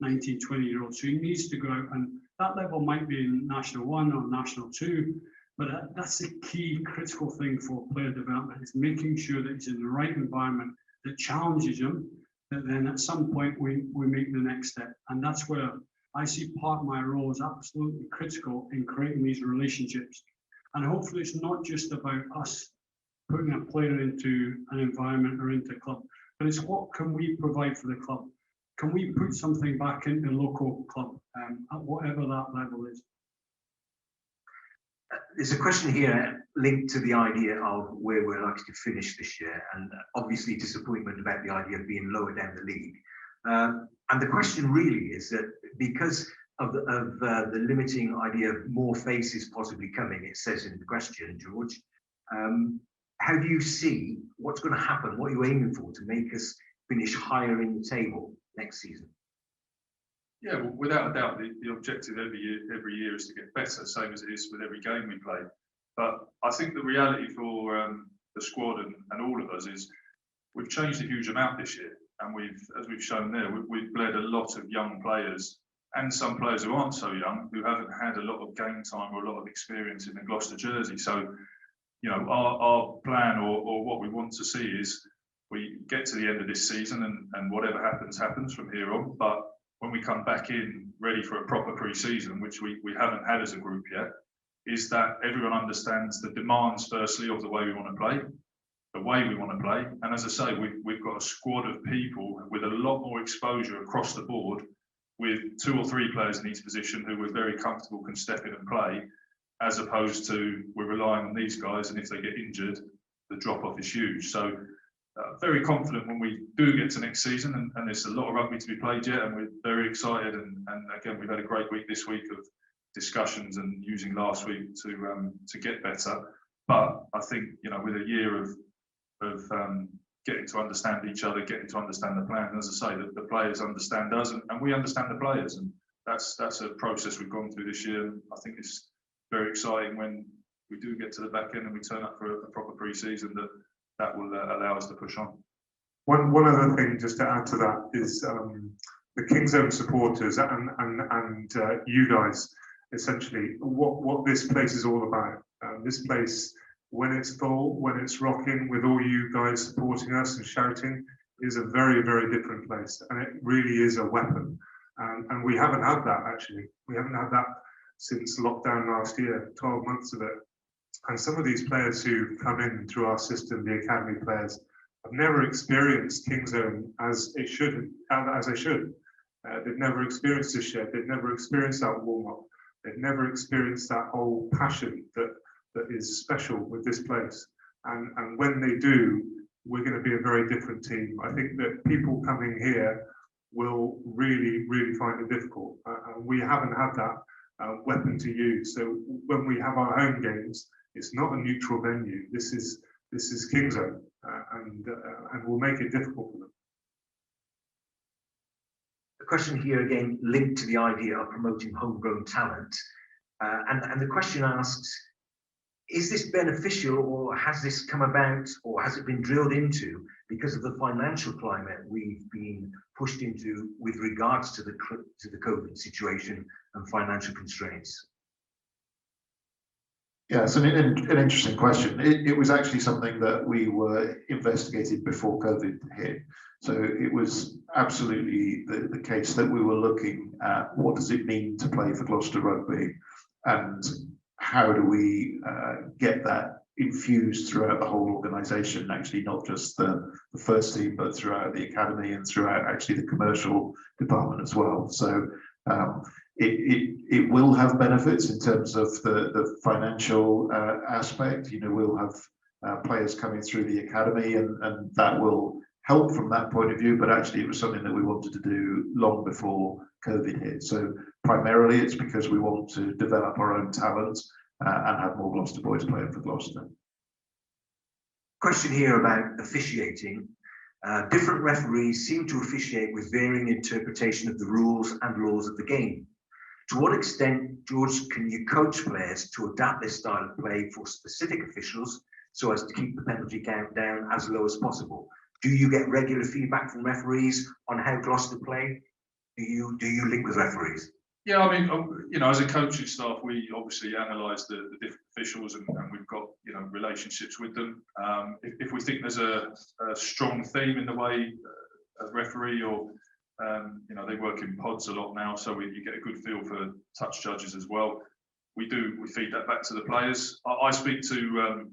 19, 20-year-olds. So he needs to go out, and that level might be in National 1 or National 2, but that's the key critical thing for player development, is making sure that he's in the right environment that challenges him, that then at some point we make the next step. And that's where I see part of my role is absolutely critical in creating these relationships. And hopefully it's not just about us putting a player into an environment or into a club, but it's what can we provide for the club? Can we put something back into the local club at whatever that level is? There's a question here linked to the idea of where we're likely to finish this year, and obviously disappointment about the idea of being lower down the league. And the question really is that because of the limiting idea of more faces possibly coming, it says in the question, George, how do you see what's going to happen? What are you aiming for to make us finish higher in the table next season? Yeah, well, without a doubt, the objective every year is to get better, same as it is with every game we play. But I think the reality for the squad and all of us is we've changed a huge amount this year, and as we've shown there, we've bled a lot of young players and some players who aren't so young, who haven't had a lot of game time or a lot of experience in the Gloucester jersey. So, you know, our plan or what we want to see is we get to the end of this season and whatever happens from here on. But when we come back in ready for a proper pre-season, which we haven't had as a group yet, is that everyone understands the demands, firstly, of the way we want to play, the way we want to play. And as I say, we've got a squad of people with a lot more exposure across the board, with 2 or 3 players in each position who we're very comfortable can step in and play, as opposed to we're relying on these guys, and if they get injured, the drop-off is huge. So very confident when we do get to next season, and there's a lot of rugby to be played yet, and we're very excited. And again, we've had a great week this week of discussions and using last week to get better. But I think, you know, with a year of getting to understand each other, getting to understand the plan, and as I say, the players understand us, and we understand the players, and that's a process we've gone through this year. I think it's very exciting when we do get to the back end and we turn up for a proper pre-season that will allow us to push on. One other thing just to add to that is the King's Own supporters and you guys, essentially what this place is all about. This place, when it's full, when it's rocking, with all you guys supporting us and shouting, is a very, very different place, and it really is a weapon. And we haven't had that, actually. We haven't had that since lockdown last year, 12 months of it. And some of these players who come in through our system, the academy players, have never experienced King's Own as they should. They've never experienced this shed. They've never experienced that warm-up. They've never experienced that whole passion that is special with this place. And when they do, we're going to be a very different team. I think that people coming here will really, really find it difficult. We haven't had that weapon to use. So when we have our home games, it's not a neutral venue. This is King's Own, and we'll make it difficult for them. A question here again linked to the idea of promoting homegrown talent, and the question asks: is this beneficial, or has this come about, or has it been drilled into because of the financial climate we've been pushed into with regards to the COVID situation and financial constraints? Yeah, it's an interesting question. It was actually something that we were investigated before COVID hit. So it was absolutely the case that we were looking at what does it mean to play for Gloucester Rugby, and how do we get that infused throughout the whole organisation, actually not just the first team, but throughout the academy and throughout actually the commercial department as well. So it will have benefits in terms of the financial aspect. You know, we'll have players coming through the academy, and that will help from that point of view. But actually, it was something that we wanted to do long before COVID hit. So primarily, it's because we want to develop our own talent and have more Gloucester boys playing for Gloucester. Question here about officiating. Different referees seem to officiate with varying interpretation of the rules and laws of the game. To what extent, George, can you coach players to adapt their style of play for specific officials so as to keep the penalty count down as low as possible? Do you get regular feedback from referees on how Gloucester play? Do you link with referees? Yeah, I mean, you know, as a coaching staff, we obviously analyse the different officials, and we've got, you know, relationships with them. If we think there's a strong theme in the way a referee, or you know, they work in pods a lot now, so you get a good feel for touch judges as well. We feed that back to the players. I speak to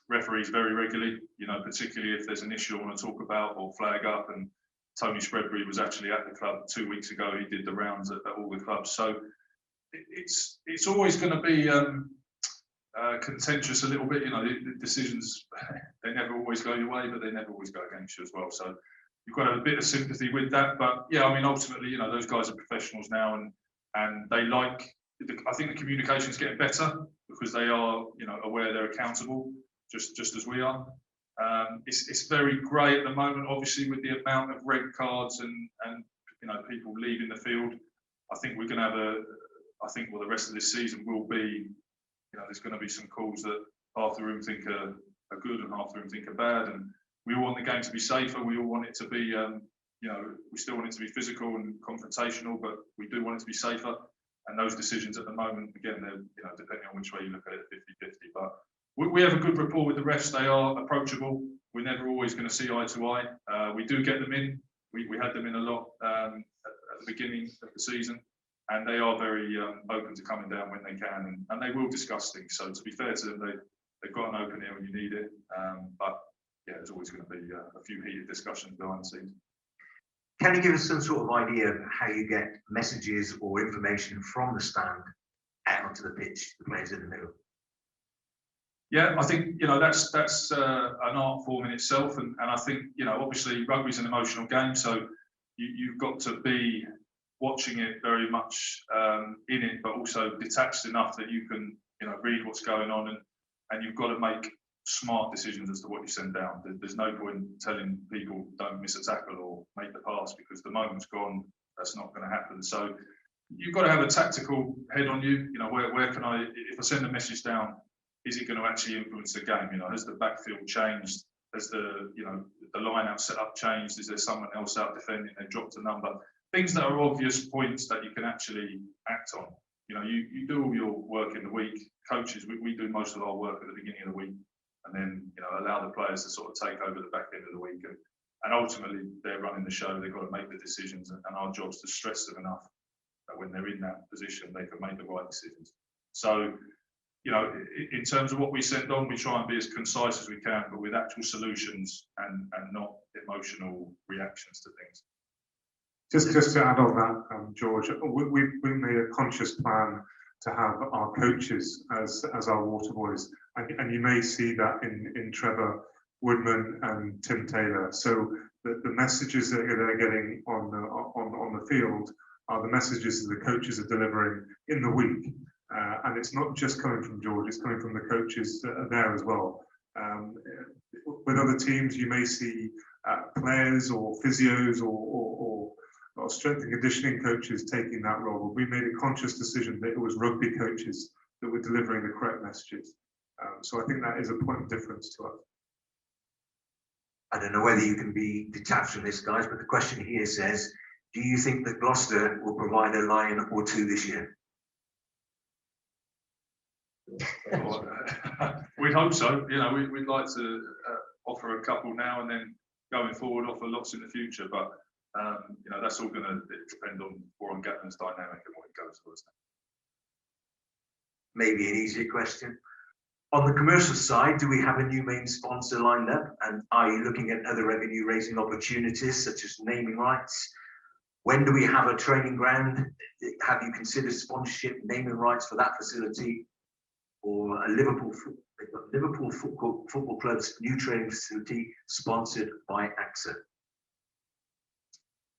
referees very regularly, you know, particularly if there's an issue I want to talk about or flag up. And Tony Spreadbury was actually at the club 2 weeks ago. He did the rounds at all the clubs. So it's always going to be contentious a little bit. You know, the decisions, they never always go your way, but they never always go against you as well. So you've got to have a bit of sympathy with that. But yeah, I mean, ultimately, you know, those guys are professionals now, and they like. I think the communication is getting better because they are, you know, aware they're accountable, just as we are. It's very grey at the moment, obviously, with the amount of red cards and you know, people leaving the field. I think we're going to have I think the rest of this season will be, you know, there's going to be some calls that half the room think are good and half the room think are bad, and we all want the game to be safer. We all want it to be, you know, we still want it to be physical and confrontational, but we do want it to be safer. And those decisions at the moment, again, they're, you know, depending on which way you look at it, 50-50. But we have a good rapport with the refs. They are approachable. We're never always going to see eye to eye. We do get them in. We had them in a lot at the beginning of the season, and they are very open to coming down when they can, and they will discuss things. So to be fair to them, they've got an open ear when you need it. But yeah, there's always going to be a few heated discussions behind the scenes. Can you give us some sort of idea of how you get messages or information from the stand out onto the pitch, the players in the middle? Yeah, I think, you know, that's an art form in itself, and I think, you know, obviously rugby's an emotional game, so you've got to be watching it very much in it, but also detached enough that you can, you know, read what's going on, and you've got to make smart decisions as to what you send down. There's no point telling people don't miss a tackle or make the pass, because the moment's gone. That's not going to happen. So you've got to have a tactical head on you. You know, where can I, if I send a message down, is it going to actually influence the game? You know, has the backfield changed? Has the, you know, the line-out setup changed? Is there someone else out defending? They dropped a number. Things that are obvious points that you can actually act on. You know, you do all your work in the week. Coaches, we do most of our work at the beginning of the week, and then, you know, allow the players to sort of take over the back end of the week. And ultimately, they're running the show. They've got to make the decisions, and our job's to stress them enough that when they're in that position, they can make the right decisions. So, you know, in terms of what we send on, we try and be as concise as we can, but with actual solutions and not emotional reactions to things. Just to add on that, George, we've made a conscious plan to have our coaches as our water boys, and you may see that in Trevor Woodman and Tim Taylor. So the messages that they're getting on the field are the messages that the coaches are delivering in the week, and it's not just coming from George; it's coming from the coaches that are there as well. With other teams, you may see players or physios or strength and conditioning coaches taking that role. We made a conscious decision that it was rugby coaches that were delivering the correct messages. So I think that is a point of difference to us. I don't know whether you can be detached from this, guys, but the question here says, do you think that Gloucester will provide a lion or two this year? We'd hope so. You know, we'd like to offer a couple now, and then going forward offer lots in the future. But you know, that's all going to depend on Warren Gatland's dynamic and what it goes for us. Maybe an easier question. On the commercial side, do we have a new main sponsor lined up? And are you looking at other revenue raising opportunities such as naming rights? When do we have a training ground? Have you considered sponsorship, naming rights for that facility? Or a Liverpool Football Club's new training facility sponsored by AXA?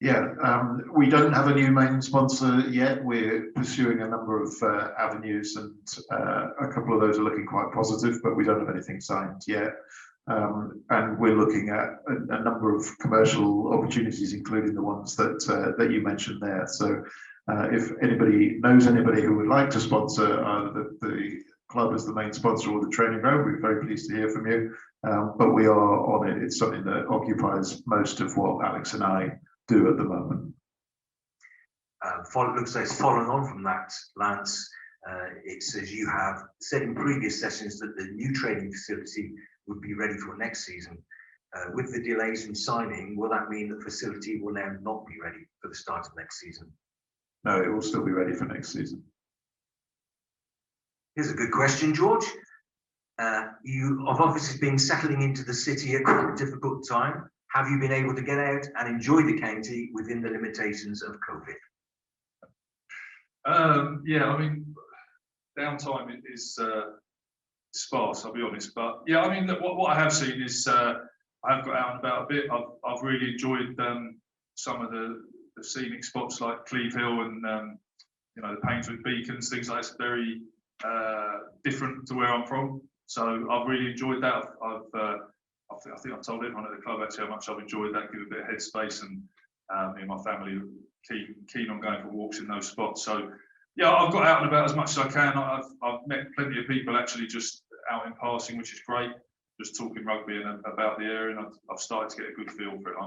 Yeah, we don't have a new main sponsor yet. We're pursuing a number of avenues, and a couple of those are looking quite positive, but we don't have anything signed yet. And we're looking at a number of commercial opportunities, including the ones that you mentioned there. So if anybody knows anybody who would like to sponsor the club as the main sponsor or the training ground, we're very pleased to hear from you. But we are on it. It's something that occupies most of what Alex and I do at the moment. Looks like it's following on from that, Lance. It says you have said in previous sessions that the new training facility would be ready for next season. With the delays in signing, will that mean the facility will now not be ready for the start of next season? No, it will still be ready for next season. Here's a good question, George. You have obviously been settling into the city at quite a difficult time. Have you been able to get out and enjoy the county within the limitations of COVID? Yeah, I mean, downtime is sparse, I'll be honest. But yeah, I mean, look, what I have seen is I have got out and about a bit. I've really enjoyed some of the scenic spots like Cleve Hill and you know, the Painswick Beacons, things like that. It's very different to where I'm from. So I've really enjoyed that. I think I've told everyone at the club actually how much I've enjoyed that, give a bit of headspace, and me and my family are keen on going for walks in those spots. So yeah, I've got out and about as much as I can. I've met plenty of people actually just out in passing, which is great. Just talking rugby and about the area, and I've started to get a good feel for it.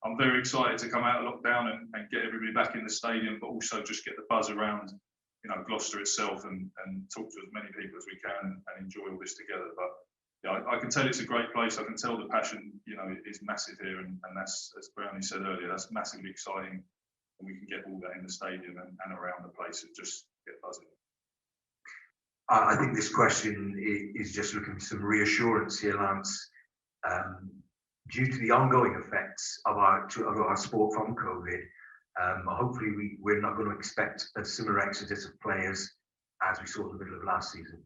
I'm very excited to come out of lockdown and get everybody back in the stadium, but also just get the buzz around, you know, Gloucester itself and talk to as many people as we can and enjoy all this together. But yeah, I can tell it's a great place. I can tell the passion, you know, is massive here, and that's, as Brownie said earlier, that's massively exciting. And we can get all that in the stadium and around the place and just get buzzing. I think this question is just looking for some reassurance here, Lance. Due to the ongoing effects of our sport from COVID, hopefully we're not going to expect a similar exodus of players as we saw in the middle of last season.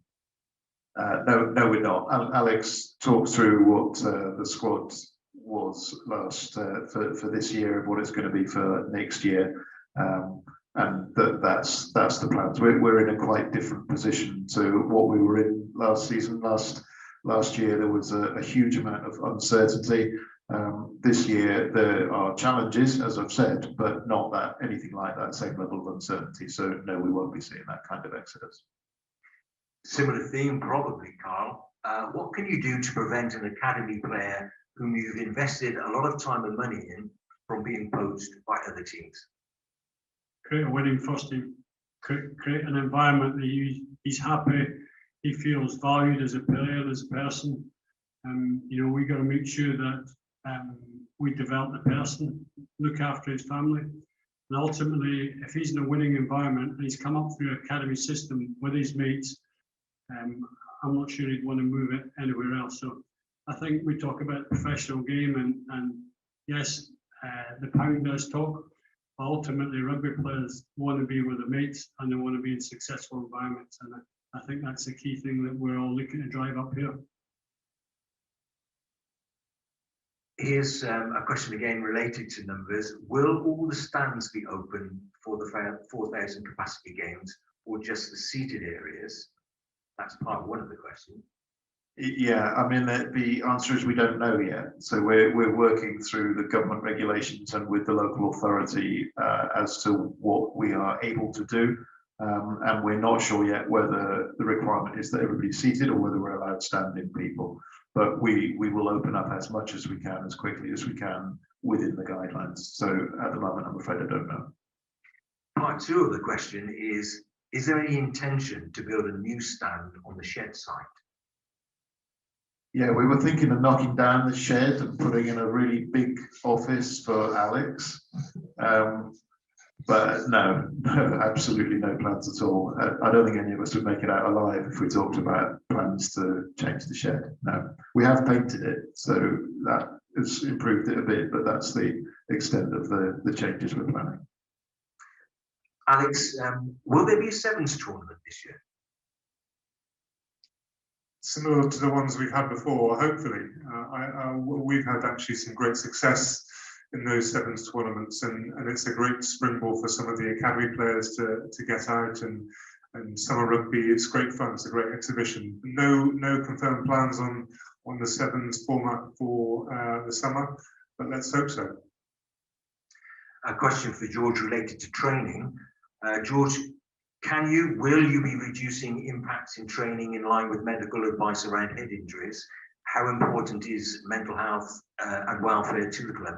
No, we're not. Alex talked through what the squad was last for this year and what it's going to be for next year, and that's the plans. We're in a quite different position to what we were in last season. Last year there was a huge amount of uncertainty. This year there are challenges, as I've said, but not that anything like that same level of uncertainty. So no, we won't be seeing that kind of exodus. Similar theme, probably, Carl. What can you do to prevent an academy player whom you've invested a lot of time and money in from being poached by other teams? Create a winning first team. Create an environment that he's happy, he feels valued as a player, as a person. You know, we got to make sure that we develop the person, look after his family, and ultimately, if he's in a winning environment and he's come up through an academy system with his mates, I'm not sure he'd want to move it anywhere else. So I think we talk about the professional game, and yes, the pound does talk. But ultimately, rugby players want to be with their mates and they want to be in successful environments, and I think that's the key thing that we're all looking to drive up here. Here's a question again related to numbers. Will all the stands be open for the 4,000 capacity games, or just the seated areas? That's part one of the question. Yeah, I mean, the answer is we don't know yet. So we're working through the government regulations and with the local authority as to what we are able to do. And we're not sure yet whether the requirement is that everybody's seated or whether we're allowed standing people. But we will open up as much as we can, as quickly as we can within the guidelines. So at the moment, I'm afraid I don't know. Part two of the question is there any intention to build a new stand on the shed site? Yeah, we were thinking of knocking down the shed and putting in a really big office for Alex. But no, absolutely no plans at all. I don't think any of us would make it out alive if we talked about plans to change the shed. No, we have painted it, so that has improved it a bit, but that's the extent of the changes we're planning. Alex, will there be a sevens tournament this year? Similar to the ones we've had before, hopefully. We've had actually some great success in those sevens tournaments, and it's a great springboard for some of the academy players to get out and summer rugby. It's great fun. It's a great exhibition. No confirmed plans on the sevens format for the summer, but let's hope so. A question for George related to training. George, will you be reducing impacts in training in line with medical advice around head injuries? How important is mental health and welfare to the club?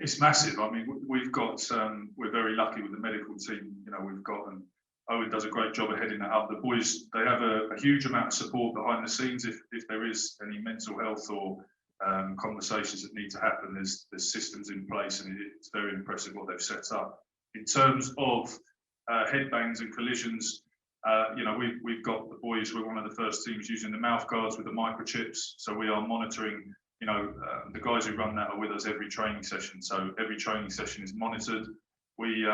It's massive. I mean, we've got, we're very lucky with the medical team, you know, we've got, and Owen does a great job of heading that up. The boys, they have a huge amount of support behind the scenes. If there is any mental health or conversations that need to happen, there's systems in place, and it's very impressive what they've set up. In terms of headbangs and collisions, You know, we've got the boys, we're one of the first teams using the mouth guards with the microchips. So we are monitoring, you know, the guys who run that are with us every training session. So every training session is monitored. We, you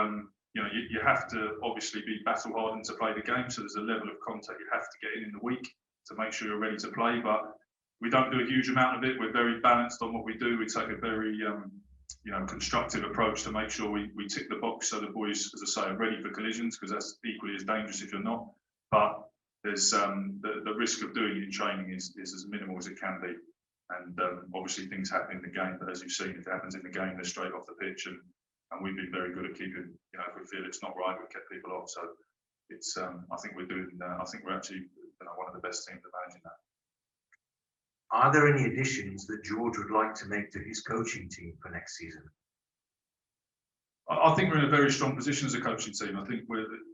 know, you have to obviously be battle hardened to play the game. So there's a level of contact you have to get in the week to make sure you're ready to play. But we don't do a huge amount of it. We're very balanced on what we do. We take a very, you know, constructive approach to make sure we tick the box so the boys, as I say, are ready for collisions, because that's equally as dangerous if you're not. But there's the risk of doing it in training is as minimal as it can be. And obviously things happen in the game, but as you've seen, if it happens in the game, they're straight off the pitch. And we've been very good at keeping, you know, if we feel it's not right, we've kept people off. So it's, I think we're doing, I think we're actually, you know, one of the best teams at managing that. Are there any additions that George would like to make to his coaching team for next season? I think we're in a very strong position as a coaching team. I think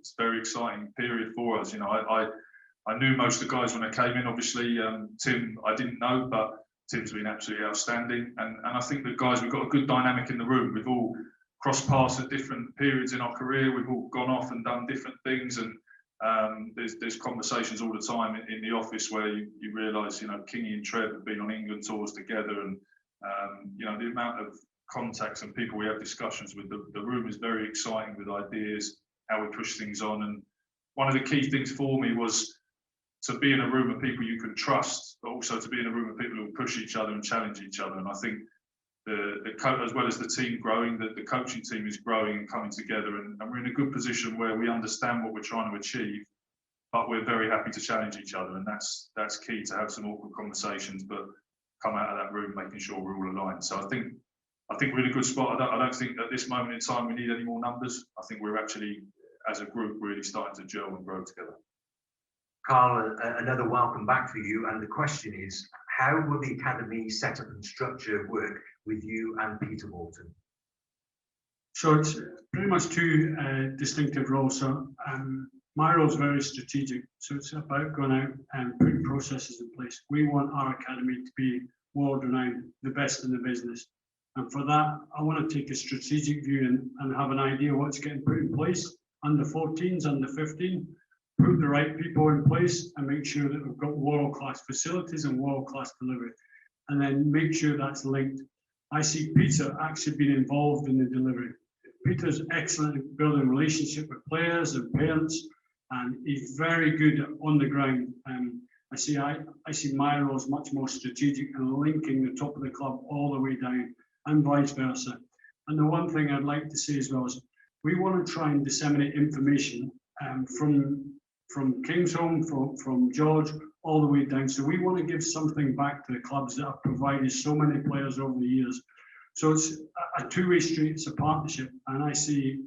it's a very exciting period for us. You know, I knew most of the guys when I came in. Obviously, Tim, I didn't know, but Tim's been absolutely outstanding. And I think the guys, we've got a good dynamic in the room. We've all crossed paths at different periods in our career. We've all gone off and done different things. And there's conversations all the time in the office where you realise, you know, Kingy and Trev have been on England tours together, and you know, the amount of contacts and people we have discussions with. The room is very exciting with ideas, how we push things on. And one of the key things for me was to be in a room of people you can trust, but also to be in a room of people who push each other and challenge each other. And I think as well as the team growing, the coaching team is growing and coming together, and we're in a good position where we understand what we're trying to achieve, but we're very happy to challenge each other, and that's key, to have some awkward conversations, but come out of that room making sure we're all aligned. So I think we're in a good spot. I don't think at this moment in time we need any more numbers. I think we're actually, as a group, really starting to gel and grow together. Carl, another welcome back for you. And the question is, how will the academy setup and structure work with you and Peter Walton? So it's pretty much two distinctive roles. So my role is very strategic. So it's about going out and putting processes in place. We want our academy to be world renowned, the best in the business. And for that, I want to take a strategic view and have an idea what's getting put in place, under 14s, under 15, put the right people in place and make sure that we've got world-class facilities and world-class delivery. And then make sure that's linked. I see Peter actually being involved in the delivery. Peter's excellent at building relationship with players and parents, and he's very good on the ground. I see my role as much more strategic and linking the top of the club all the way down, and vice versa. And the one thing I'd like to say as well is we want to try and disseminate information from Kingsholm, from George, all the way down. So we want to give something back to the clubs that have provided so many players over the years. So it's a two-way street, it's a partnership, and I see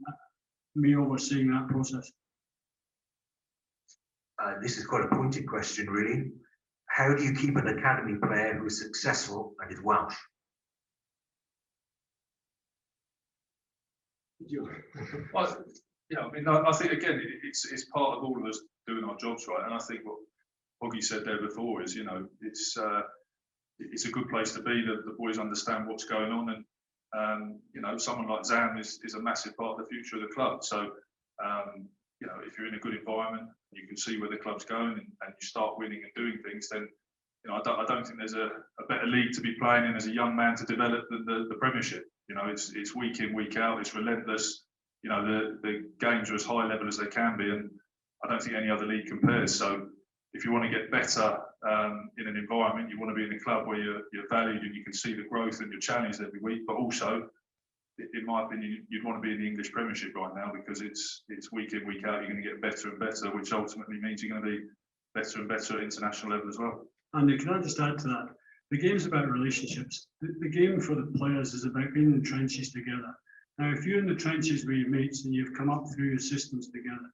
me overseeing that process. This is quite a pointed question, really. How do you keep an academy player who is successful and is Welsh? Well, yeah, I mean, I think again, it's part of all of us doing our jobs right, and I think what Hoggy said there before is, you know, it's a good place to be. The boys understand what's going on, and you know, someone like Zam is a massive part of the future of the club. So you know, if you're in a good environment, you can see where the club's going, and you start winning and doing things, then you know, I don't think there's a better league to be playing in as a young man to develop than the Premiership. You know, it's week in, week out, it's relentless. You know, the games are as high level as they can be, and I don't think any other league compares. So if you want to get better in an environment, you want to be in a club where you're valued and you can see the growth and you're challenged every week. But also, in my opinion, you'd want to be in the English Premiership right now, because it's week in, week out. You're going to get better and better, which ultimately means you're going to be better and better at international level as well. Andy, can I just add to that? The game's about relationships. The game for the players is about being in the trenches together. Now, if you're in the trenches with your mates and you've come up through your systems together,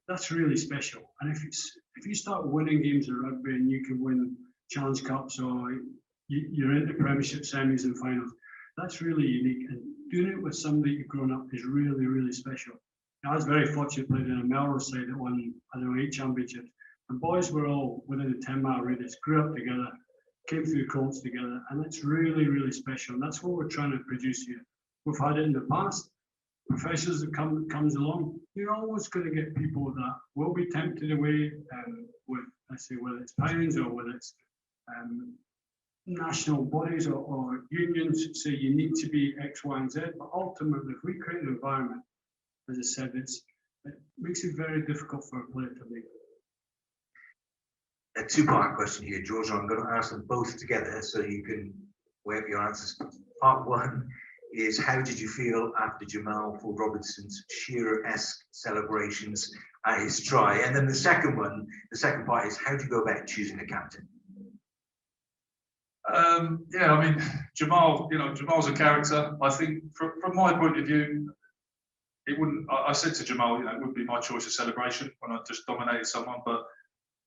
that's really special. And if you start winning games of rugby and you can win Challenge Cups, or you're into Premiership semis and finals, that's really unique. And doing it with somebody you've grown up is really, really special. Now, I was very fortunate playing in a Melrose side that won, I don't know, 8 championships. And boys were all within a 10-mile radius, grew up together, came through Colts together, and it's really, really special. And that's what we're trying to produce here. We've had it in the past, professionals that comes along, you're always going to get people that will be tempted away with, let's say, whether it's pounds or whether it's national bodies or unions say you need to be X, Y, and Z. But ultimately, if we create an environment, as I said, it makes it very difficult for a player to make. A two-part question here, George. I'm going to ask them both together so you can weigh up your answers. Part one is, how did you feel after Jamal Ford-Robinson's Shearer-esque celebrations at his try? And then the second part is, how do you go about choosing a captain? Yeah, I mean, Jamal, Jamal's a character. I think from my point of view, it wouldn't, I said to Jamal, it wouldn't be my choice of celebration when I just dominated someone, but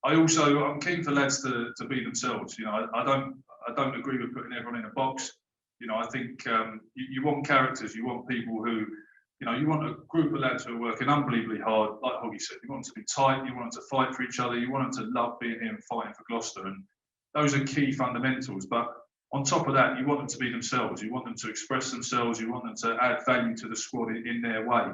I'm keen for lads to be themselves. I don't agree with putting everyone in a box. I think you want characters, you want people who, you want a group of lads who are working unbelievably hard. Like Hoggy said, you want them to be tight, you want them to fight for each other, you want them to love being here and fighting for Gloucester. And those are key fundamentals. But on top of that, you want them to be themselves. You want them to express themselves. You want them to add value to the squad in their way.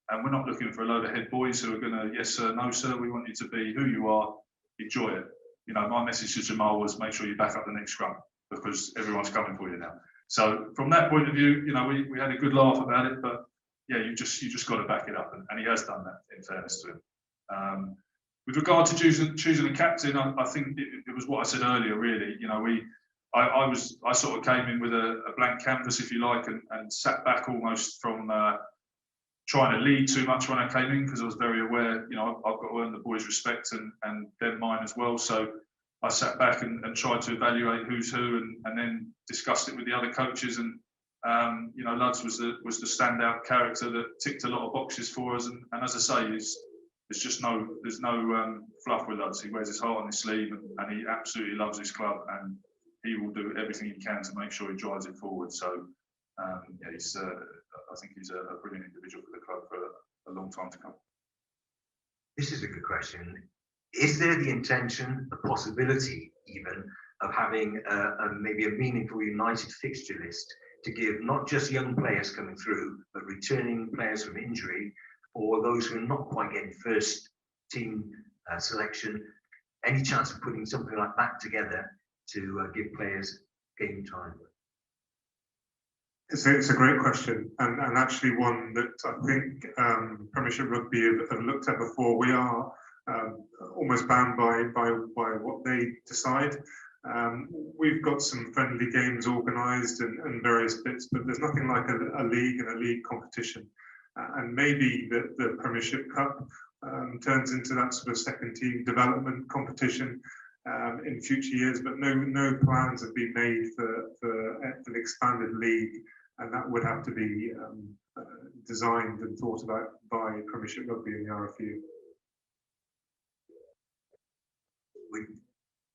And we're not looking for a load of head boys who are going to, yes, sir, no, sir. We want you to be who you are, enjoy it. My message to Jamal was make sure you back up the next scrum because everyone's coming for you now. So from that point of view, we had a good laugh about it, but yeah, you just got to back it up, and he has done that in fairness to him. With regard to choosing a captain, I think it was what I said earlier. Really, I sort of came in with a blank canvas, if you like, and sat back almost from trying to lead too much when I came in because I was very aware. I've got to earn the boys' respect and them mine as well. So I sat back and tried to evaluate who's who, and then discussed it with the other coaches. And Luds was the standout character that ticked a lot of boxes for us. And as I say, there's no fluff with Luds. He wears his heart on his sleeve, and he absolutely loves his club, and he will do everything he can to make sure he drives it forward. So I think he's a brilliant individual for the club for a long time to come. This is a good question. Is there the intention, the possibility even, of having maybe a meaningful United fixture list to give not just young players coming through, but returning players from injury, or those who are not quite getting first team selection, any chance of putting something like that together to give players game time? It's a great question, and actually one that I think Premiership Rugby have looked at before. We are almost bound by what they decide. We've got some friendly games organised and various bits, but there's nothing like a league and a league competition. And maybe the Premiership Cup turns into that sort of second team development competition in future years, but no plans have been made for an expanded league, and that would have to be designed and thought about by Premiership Rugby and the RFU.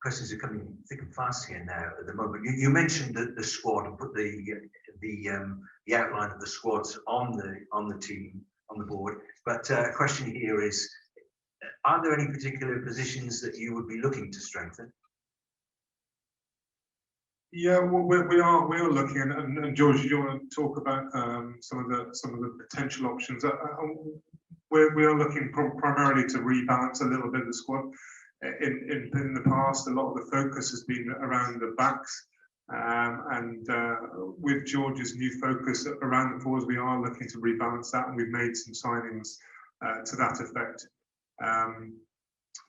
Questions are coming thick and fast here now at the moment. You mentioned the squad and put the outline of the squads on the team on the board, but a question here is, are there any particular positions that you would be looking to strengthen? Yeah, well, we are looking, and George, do you want to talk about some of the potential options? We are looking primarily to rebalance a little bit of the squad. In the past, a lot of the focus has been around the backs, and with George's new focus around the forwards, we are looking to rebalance that, and we've made some signings to that effect.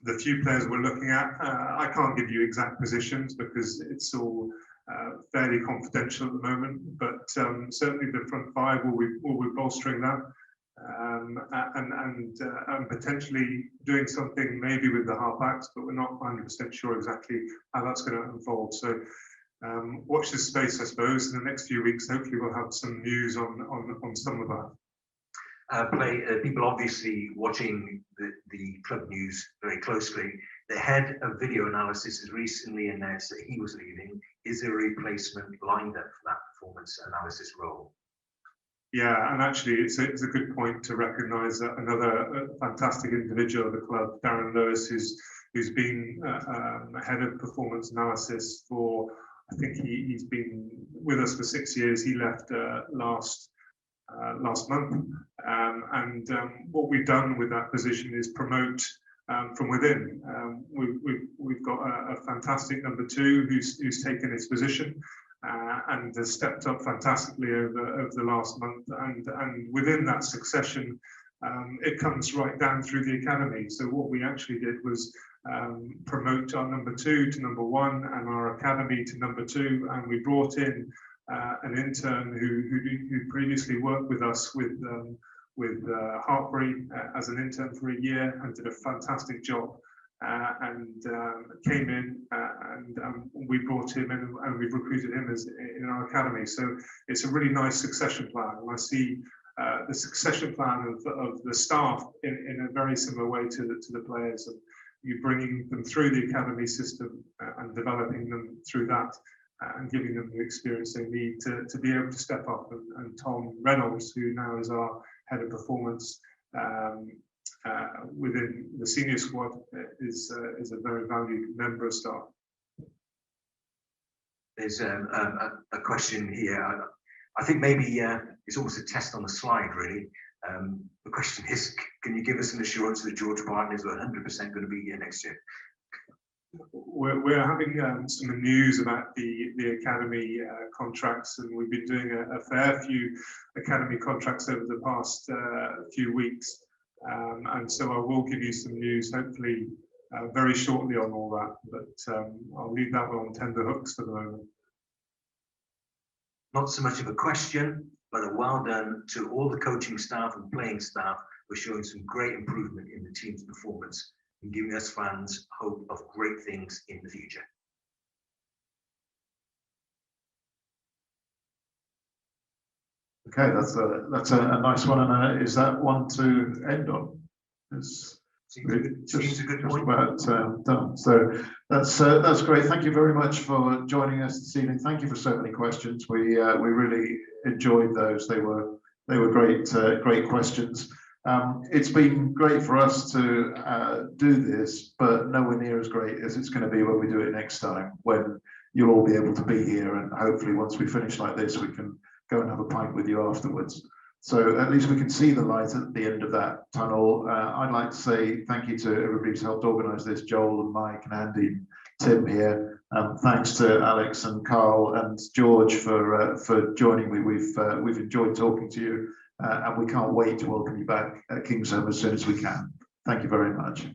The few players we're looking at, I can't give you exact positions because it's all fairly confidential at the moment, but certainly the front five will be bolstering that. And potentially doing something maybe with the halfbacks, but we're not 100% sure exactly how that's going to unfold. So watch this space, I suppose. In the next few weeks, hopefully we'll have some news on some of that. People obviously watching the club news very closely. The head of video analysis has recently announced that he was leaving. Is there a replacement lined up for that performance analysis role? Yeah, and actually it's a good point to recognise that another fantastic individual of the club, Darren Lewis, who's been head of performance analysis for, I think he's been with us for 6 years. He left last last month. What we've done with that position is promote from within. We've got a fantastic number 2 who's taken his position and has stepped up fantastically over the last month. And within that succession, it comes right down through the academy. So what we actually did was promote our number 2 to number 1 and our academy to number 2, and we brought in an intern who previously worked with us with Hartbury as an intern for a year and did a fantastic job, and came in and we brought him in and we've recruited him in our academy. So it's a really nice succession plan, and I see the succession plan of the staff in a very similar way to the players, and you bringing them through the academy system and developing them through that and giving them the experience they need to be able to step up. And Tom Reynolds, who now is our head of performance within the senior squad, is a very valued member of staff. There's a question here. I think maybe it's almost a test on the slide, really. The question is, can you give us an assurance that George Partners are 100% going to be here next year? We're having some news about the academy contracts, and we've been doing a fair few academy contracts over the past few weeks. And so I will give you some news, hopefully very shortly on all that, but I'll leave that one on tender hooks for the moment. Not so much of a question, but a well done to all the coaching staff and playing staff for showing some great improvement in the team's performance and giving us fans hope of great things in the future. Okay, that's a nice one, and is that one to end on? Seems a good point. About done. So that's great. Thank you very much for joining us this evening. Thank you for so many questions. We really enjoyed those. They were great questions. It's been great for us to do this, but nowhere near as great as it's going to be when we do it next time, when you'll all be able to be here, and hopefully once we finish like this, we can go and have a pint with you afterwards. So at least we can see the light at the end of that tunnel. I'd like to say thank you to everybody who's helped organise this, Joel and Mike and Andy and Tim here. Thanks to Alex and Carl and George for joining me. We've enjoyed talking to you, and we can't wait to welcome you back at Kingsholm as soon as we can. Thank you very much.